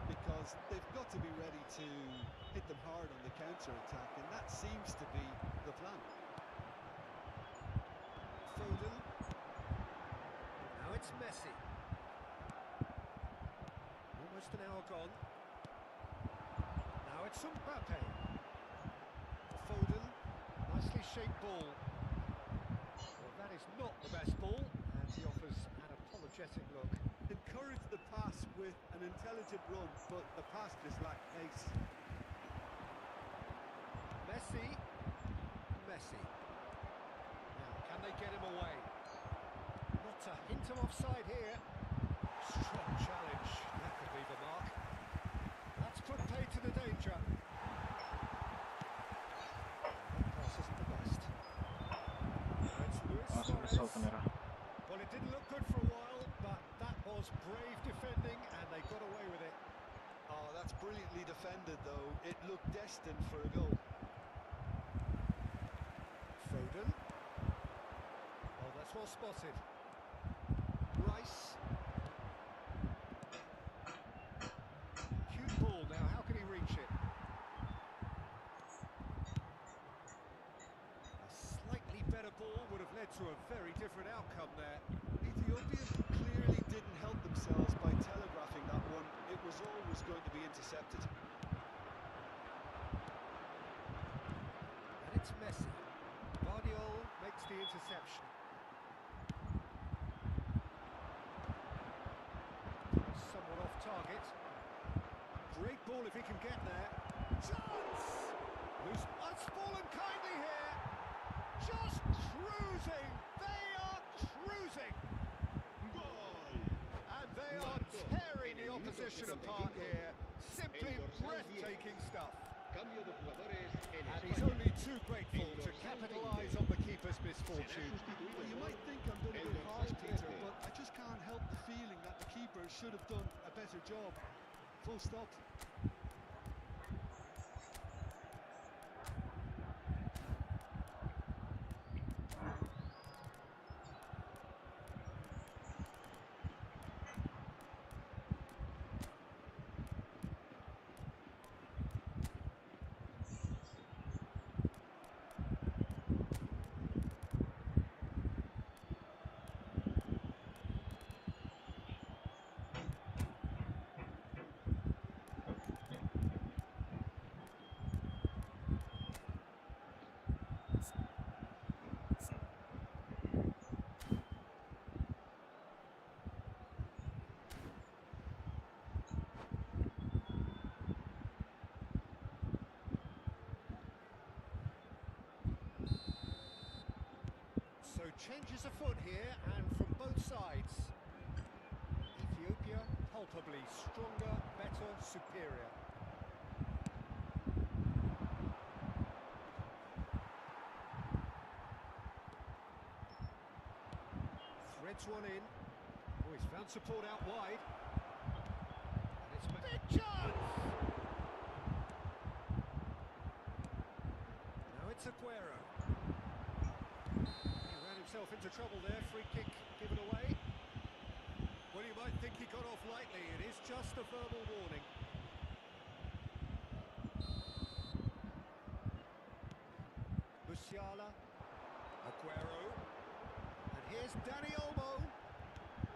because they've got to be ready to hit them hard on the counter-attack, and that seems to be the plan. work on. Now it's Mbappe. Foden, nicely shaped ball. Well, that is not the best ball, and he offers an apologetic look. Encourage the pass with an intelligent run, but the pass just lacked pace. Messi. Now, can they get him away? Not a hint of offside here. Strong challenge. That could leave a mark. That's put paid to the danger. That pass isn't the best. Now it's Luis Suarez. Well, it didn't look good for a while, but that was brave defending, and they got away with it. Oh, that's brilliantly defended, though. It looked destined for a goal. Foden. Oh, that's well spotted. Rice. Cute ball. Now, how can he reach it? A slightly better ball would have led to a very different outcome there. Ethiopia clearly didn't help themselves by telegraphing that one. It was always going to be intercepted. And it's Messi. Guardiola makes the interception. Somewhat off target. Great ball if he can get there. Chance! Loose. It's fallen kindly here. Just cruising. They are cruising. And they are tearing the opposition apart here. Simply breathtaking stuff. And he's only too grateful to capitalise on the keeper's misfortune. Well, you might think I'm being a bit harsh, Peter, but I just can't help the feeling that the keeper should have done a better job. Full stop. So changes afoot here, and from both sides. Ethiopia palpably stronger, better, superior. Threads one in. Oh, he's found support out wide. And it's a big chance! Now it's Aguero. Into trouble there, free kick given away. Well, you might think he got off lightly, it is just a verbal warning. Musiala, Aguero, and here's Dani Olmo,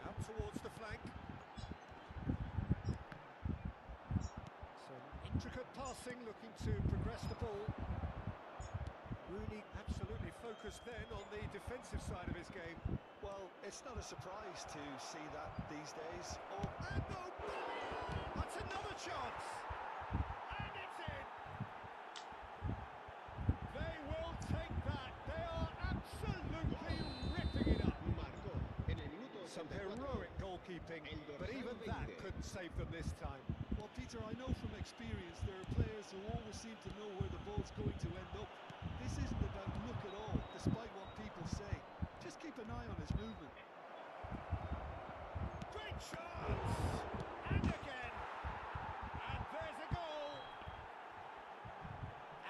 out towards the flank. Some intricate passing, looking to progress the ball. Rooney absolutely focused then on the defensive side of his game. Well, it's not a surprise to see that these days. Oh, and that's another chance! And it's in! They will take that. They are absolutely ripping it up. Some heroic goalkeeping, but even that couldn't save them this time. Well, Peter, I know from experience there are players who always seem to know where the ball's going to end up. This isn't about luck at all, despite what people say. Just keep an eye on his movement. Great chance! And again! And there's a goal!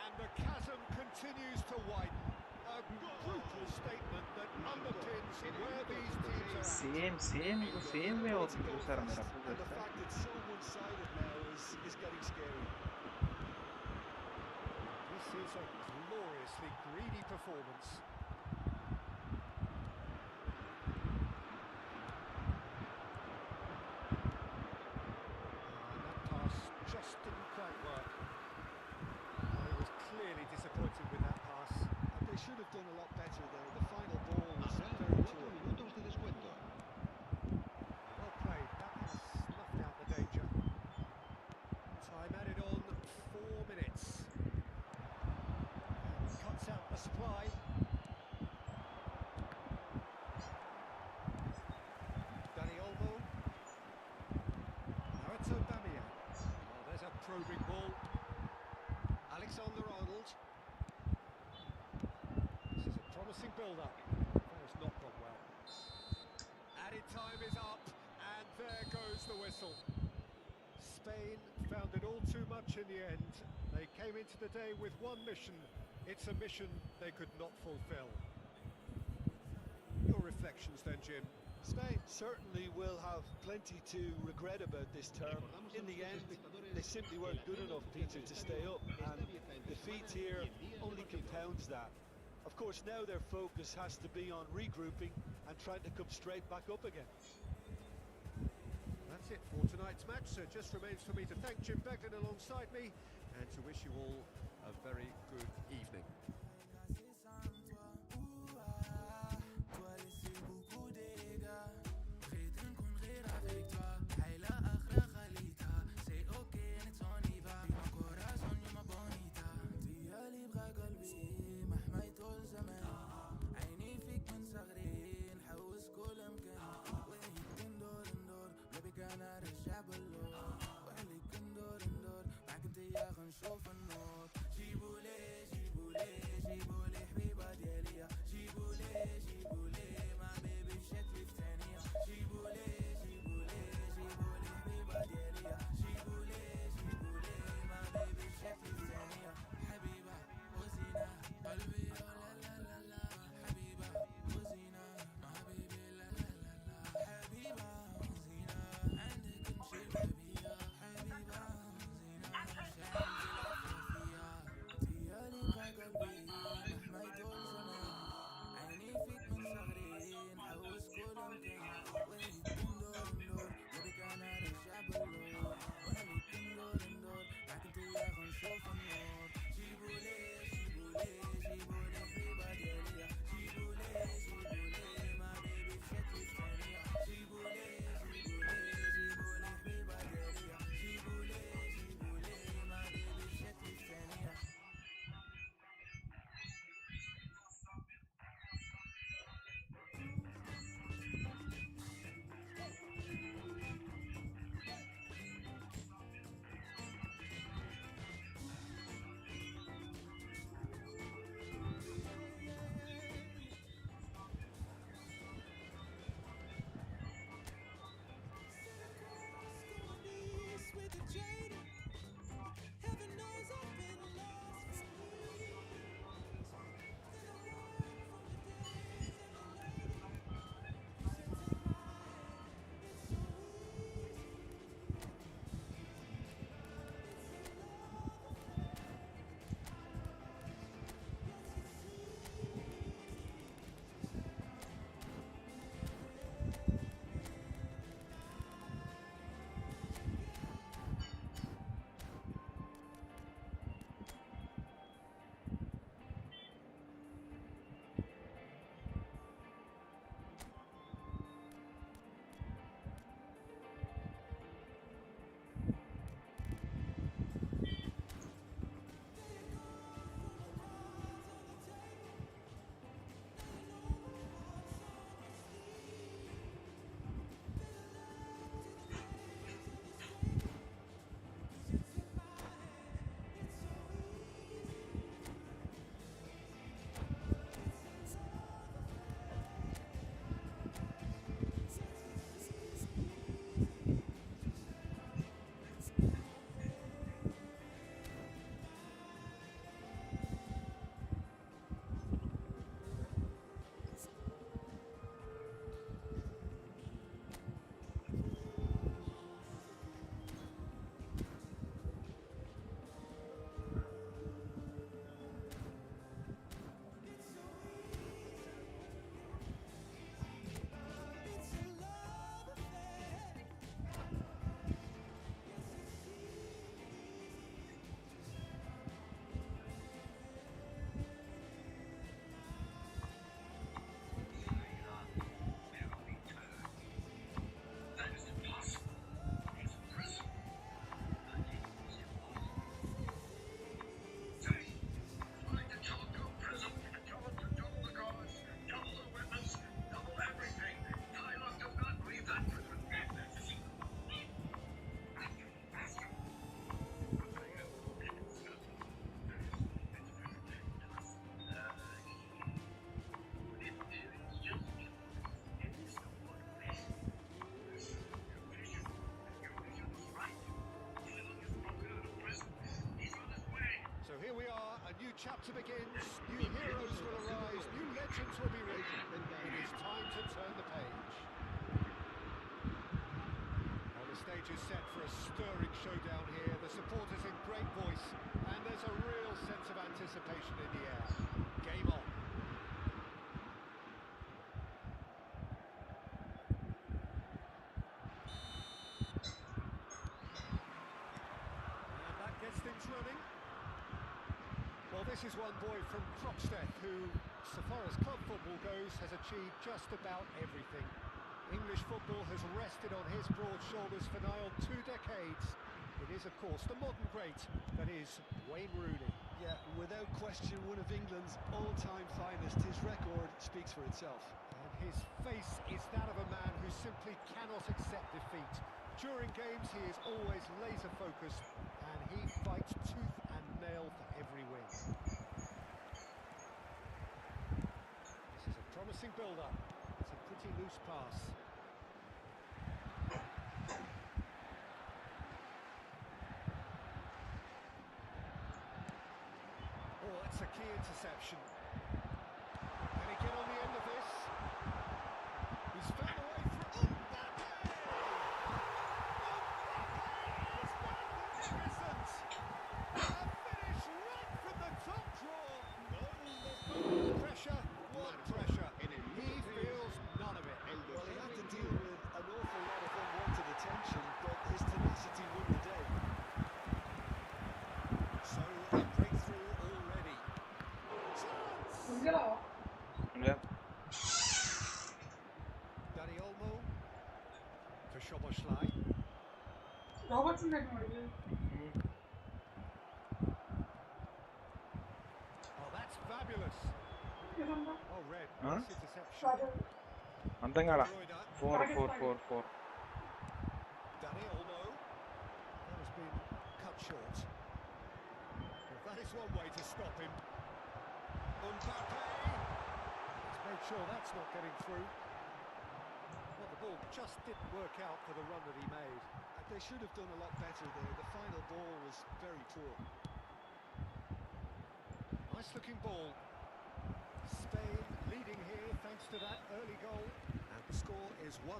And the chasm continues to widen. A brutal statement that underpins where these teams are at. Same way అవుతుంది చూసారా మీరు అప్పుడు And the fact it's so one-sided now is getting scary. This is a gloriously greedy performance. And that probing ball. Alexander-Arnold. This is a promising build-up. Oh, it's not gone well. Added time is up, and there goes the whistle. Spain found it all too much in the end. They came into the day with one mission. It's a mission they could not fulfill. Your reflections then, Jim? Spain certainly will have plenty to regret about this term. In the end, they simply weren't good enough, Peter, to stay up, and defeat here only compounds that. Of course, now their focus has to be on regrouping and trying to come straight back up again. That's it for tonight's match, so it just remains for me to thank Jim Beglin alongside me and to wish you all a very good evening. نشوف النور جيبوا لي chapter begins, new heroes will arise, new legends will be written. It is time to turn the page. Well, the stage is set for a stirring showdown here. The supporters in great voice, and there's a real sense of anticipation in the air. Game on. And that gets things running. Well, this is one boy from Croxteth who, so far as club football goes, has achieved just about everything. English football has rested on his broad shoulders for nigh on 2 decades. It is, of course, the modern great that is Wayne Rooney. Yeah, without question, one of England's all-time finest. His record speaks for itself. And his face is that of a man who simply cannot accept defeat. During games, he is always laser-focused, and he fights tooth and nail for every win. This is a promising build-up. It's a pretty loose pass. Oh, it's a key interception. Can he get on the end of this? He's found a way through. Oh, magnificent! A finish right from the top draw. Pressure, what pressure? He feels none of it. Well, he had to deal with an awful lot of unwanted attention, but his tenacity won the day. So, a breakthrough already. Chance! Yeah. Danny Olmo for Szoboszlai. Robertson that model. Oh, that's fabulous. Oh, red. Huh? Nice interception. అంతం కాడ Royda. 4-4-4-4. Danny Olmo. That has been cut short. Well, that is one way to stop him. Mbappe. He's made sure that's not getting through. Well, the ball just didn't work out for the run that he made. They should have done a lot better there. The final ball was very poor. Nice looking ball. Spain leading here thanks to that early goal. And the score is 1-0.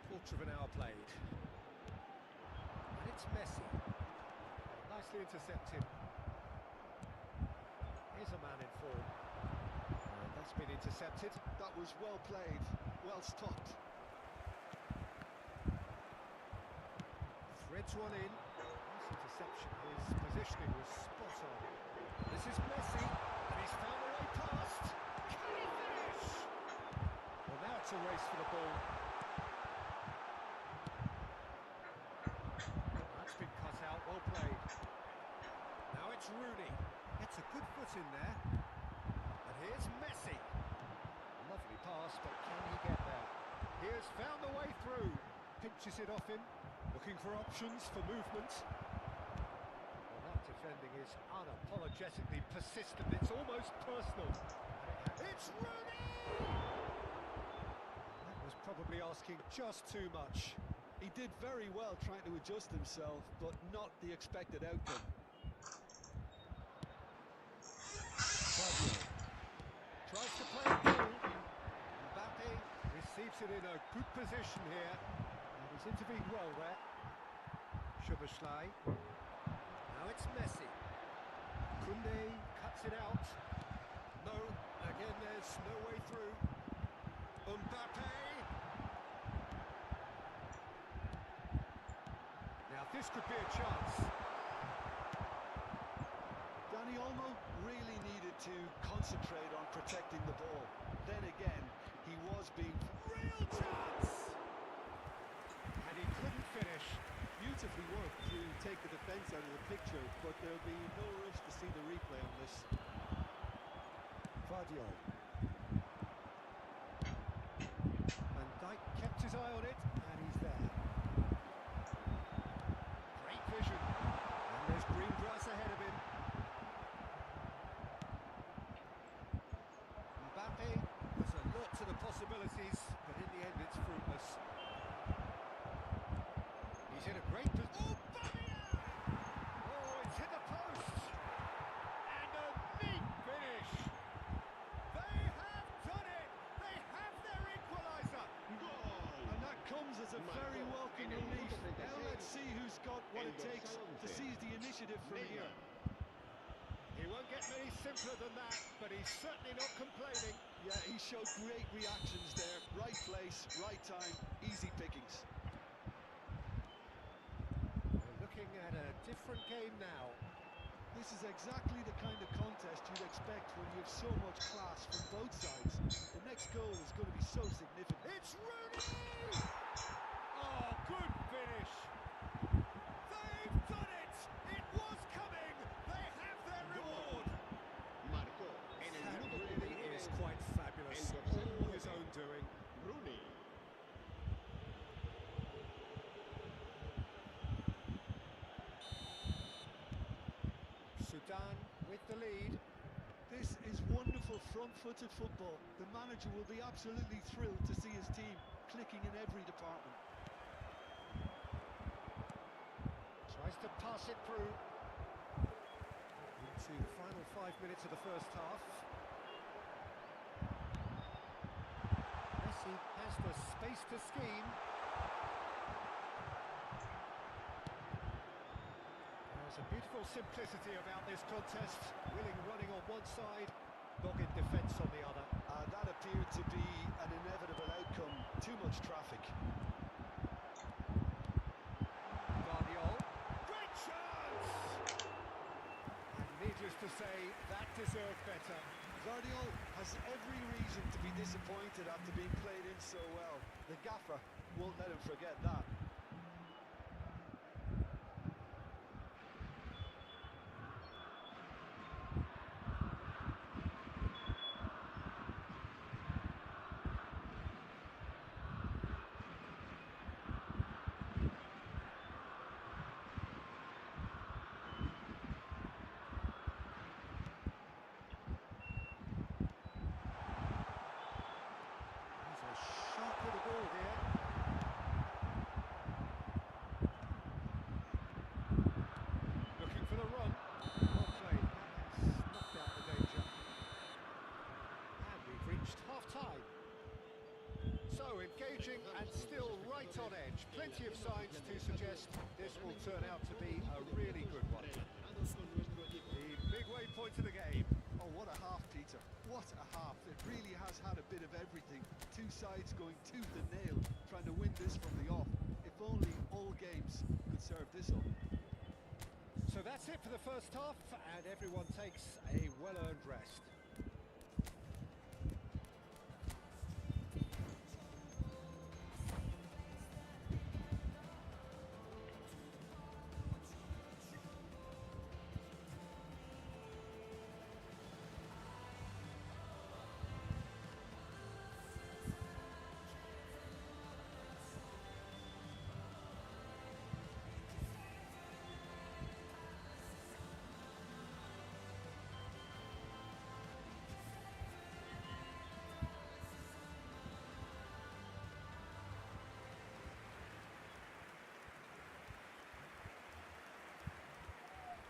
Quarter of an hour played. And it's Messi. Nicely intercepted. Here's a man in form. And that's been intercepted. That was well played, well stopped. Threads one in. Nice interception. His positioning was spot on. This is Messi, and he's found a way past. Can he finish? Well, now it's a race for the ball. That's been cut out. Well played. Now it's Rooney. Gets a good foot in there. And here's Messi. Lovely pass, but can he get there? He has found the way through. Pinches it off him. Looking for options for movement. Well, that defending is unapologetically persistent. It's almost personal. It's Rooney! That was probably asking just too much. He did very well trying to adjust himself, but not the expected outcome. Fabio tries to play it through. Mbappe receives it in a good position here. And he's intervened well there. Szoboszlai. Now it's Messi. Koundé cuts it out. No, again there's no way through. Mbappe. Now this could be a chance. Danny Olmo really needed to concentrate on protecting the ball. Then again, he was being... Real chance! And he couldn't finish. Beautifully worked to take the defence out of the picture, but there'll be no rush to see the replay on this. Vardio. Van Dijk kept his eye on it, and he's there. Great vision. And there's green grass ahead of him. Mbappe was alert to the possibilities, but in the end it's fruitless. He's in a great position. Oh, Bamia! Oh, it's hit the post! it takes to seize the initiative from here. He won't get any simpler than that, but he's certainly not complaining. Yeah, he showed great reactions there. Right place, right time, easy pickings. We're looking at a different game now. This is exactly the kind of contest you'd expect when you have so much class from both sides. The next goal is going to be so significant. It's Rooney! Oh, good finish. They've done it! It was coming! They have their reward! Marcó en el That minuto really 39 is quite fabulous. All his own doing. Rooney. Sudan with the lead. This is wonderful front-footed football. The manager will be absolutely thrilled to see his team clicking in every department. Tries to pass it through. Into the final 5 minutes of the first half. Messi has the space to scheme. There's a beautiful simplicity about this contest. Willing running on one side, dogged defence on the other. That appeared to be an inevitable outcome. Too much traffic. Guardiola. Great chance! And needless to say, that deserved better. Vardiol has every reason to be disappointed after being played in so well. The gaffer won't let him forget that. Looking for the run. Well played. That has snuffed out the danger. And we've reached half-time. So engaging and still right on edge. Plenty of signs to suggest this will turn out to be a really good one. The midway point of the game. Oh, what a half, Peter. What a half. It really has had a bit of everything. Two sides going tooth and nail, trying to win this from the off. If only all games could serve this up. So that's it for the first half, and everyone takes a well-earned rest.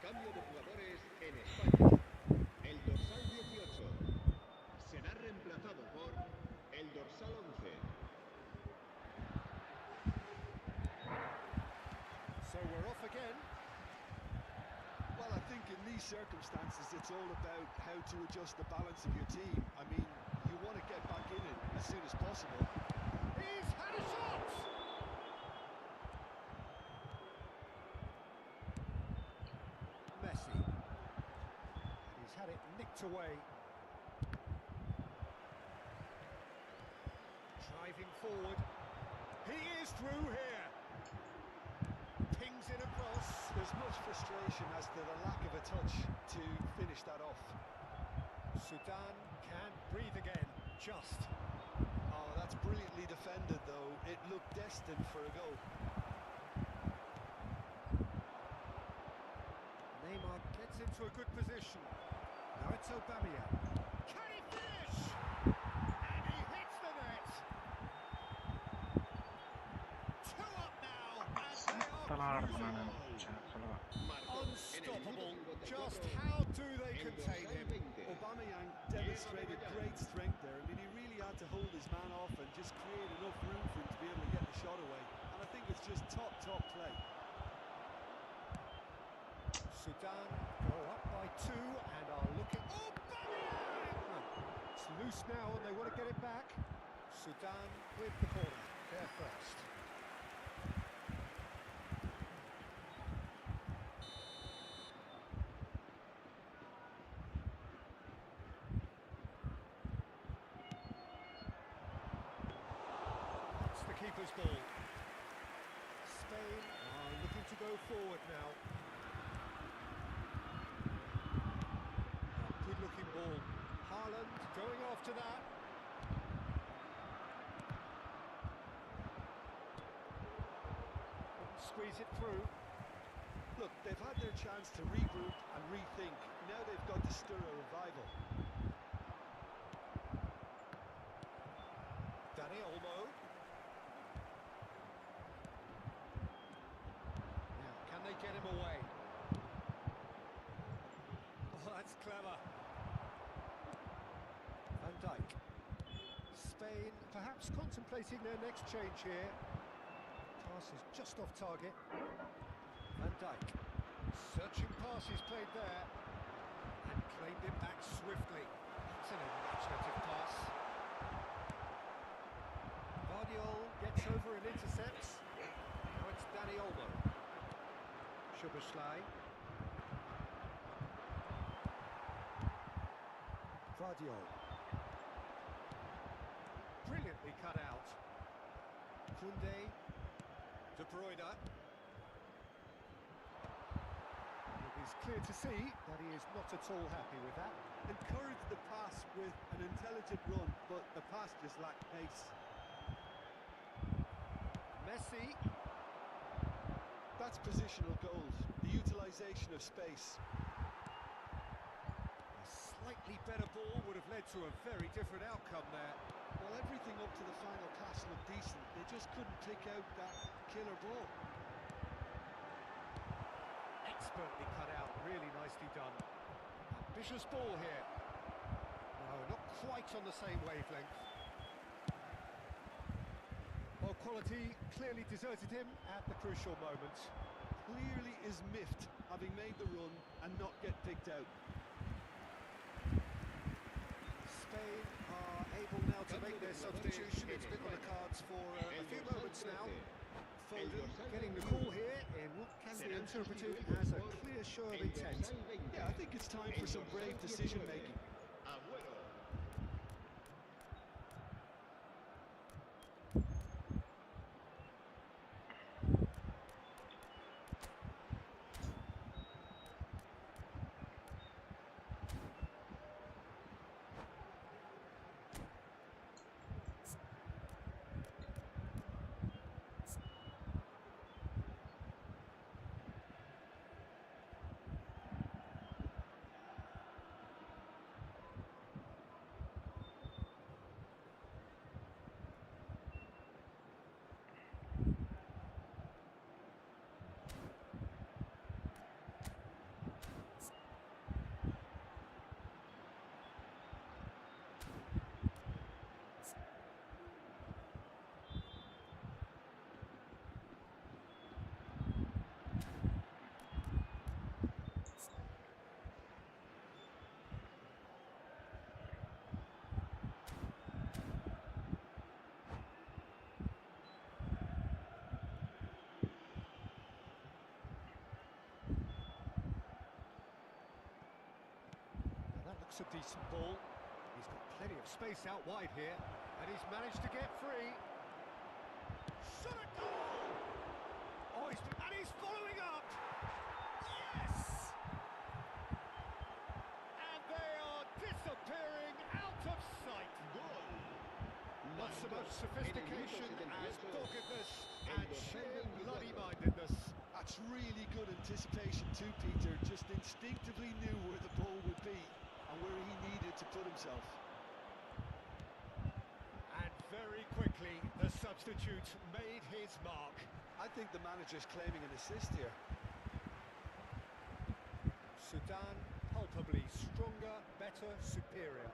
Cambio de jugadores en España. El dorsal 18 será reemplazado por el dorsal 11. So we're off again. Well, I think in these circumstances, it's all about how to adjust the balance of your team. I mean, you want to get back in it as soon as possible. He's had a shot! Messi. And he's had it nicked away. Driving forward. He is through here. Pings it across. There's much frustration as to the lack of a touch to finish that off. Sudan can't breathe again. Just. Oh, that's brilliantly defended, though. It looked destined for a goal. Neymar gets into a good position. Now it's Aubameyang. Can he finish? And he hits the net. 2 up now, and they are cruising. Unstoppable. Just how do they contain him? Aubameyang demonstrated great strength there. I mean, he really had to hold his man off and just create enough room for him to be able to get the shot away. And I think it's just top play. Sudan go up by 2 and are looking... Oh, bang! It's loose now and they want to get it back. Sudan with the corner. They're first. That's the keeper's ball. Spain are looking to go forward now. Good looking ball. Haaland going after that. Couldn't squeeze it through. Look, they've had their chance to regroup and rethink. Now they've got to stir a revival. Dani Olmo. Now, can they get him away? Oh, that's clever. Van Dijk. Spain perhaps contemplating their next change here. Pass is just off target. Van Dijk. Searching pass is played there. And claimed it back swiftly. It's an imaginative pass. Guardiol gets over and intercepts. Now it's Dani Olmo. Szoboszlai. Guardiol. Brilliantly cut out. Koundé. De Bruyne. It is clear to see that he is not at all happy with that. Encouraged the pass with an intelligent run, but the pass just lacked pace. Messi. That's positional goals, the utilisation of space. A slightly better ball would have led to a very different outcome there. While everything up to the final pass looked decent, they just couldn't pick out that killer ball. Expertly cut out, really nicely done. Ambitious ball here. No, not quite on the same wavelength. Well, quality clearly deserted him at the crucial moment. Clearly is miffed, having made the run and not get picked out. Spain are able now to make their substitution. It's been on the cards for a few moments now. Foden getting the call here in what can be interpreted as a clear show of intent. Yeah, I think it's time for some brave decision-making. It's a decent ball. He's got plenty of space out wide here, and he's managed to get free. Shot a goal! Oh, and he's following up! Yes! And they are disappearing out of sight. Not so much sophistication as doggedness and sheer bloody-mindedness. That's really good anticipation too, Peter. Just instinctively knew where the ball would be and where he needed to put himself. And very quickly, the substitute made his mark. I think the manager's claiming an assist here. Sudan, palpably stronger, better, superior.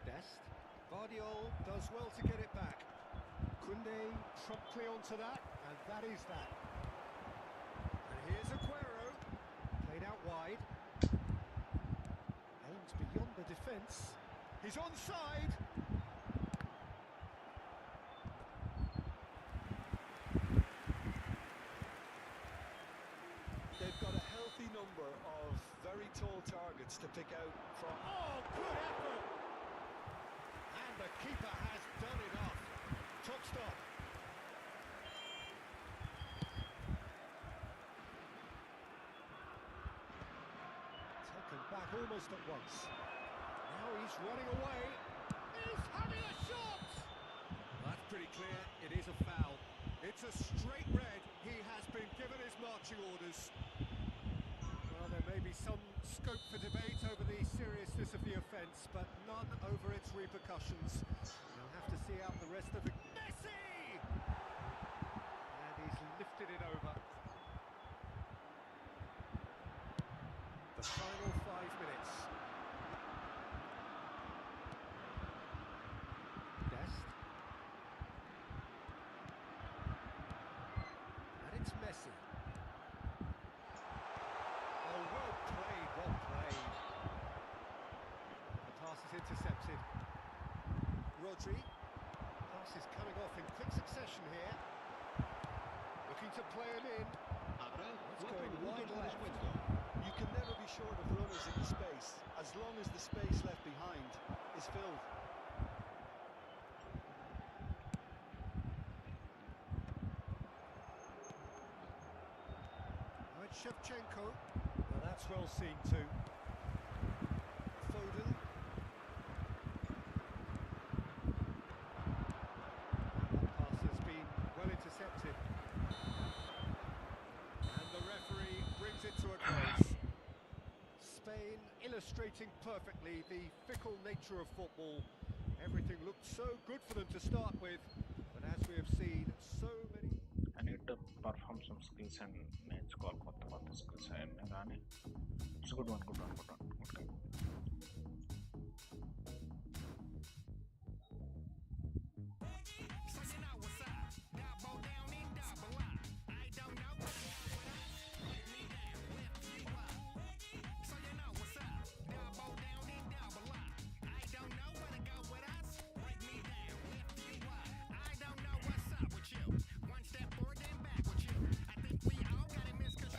Dest. Guardiol does well to get it back. Koundé promptly onto that, And that is that. And here's Aguero, played out wide. Aims beyond the defence. He's onside. They've got a healthy number of very tall targets to pick out from. Oh, good effort! And the keeper has done enough. Top stop. Taken back almost at once. Now he's running away. He's having a shot! That's pretty clear. It is a foul. It's a straight red. He has been given his marching orders. Well, there may be some scope for debate over the seriousness of the offence, but none over its repercussions. We'll have to see out the rest of the... Messi! And he's lifted it over. The final 5 minutes. Dest. And it's Messi. Oh, well played, well played. The pass is intercepted. Rodri. Pass is coming off in quick succession here. Looking to play him in. Habrá It's 4 going minutos wide de left. descuento. You can never be short of runners in the space, as long as the space left behind is filled. Now it's Shevchenko. Well, that's well seen too. Foden. That pass has been well intercepted. And the referee brings it to a close. Spain illustrating perfectly the fickle nature of football. Everything looked so good for them to start with, but as we have seen, so many... I need to perform some skills and నేర్చుకోవాలి కొత్త కొత్త skills అన్నీ కానీ it's good one okay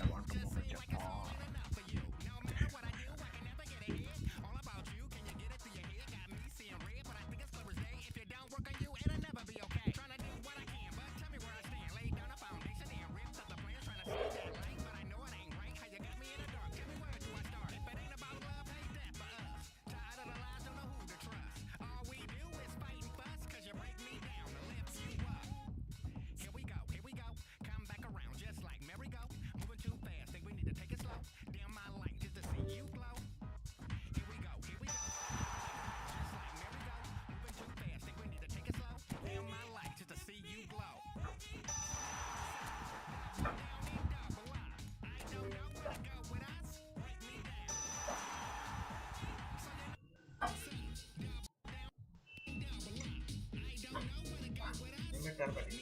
I want to move it Japan. పెట్టారు బట్టి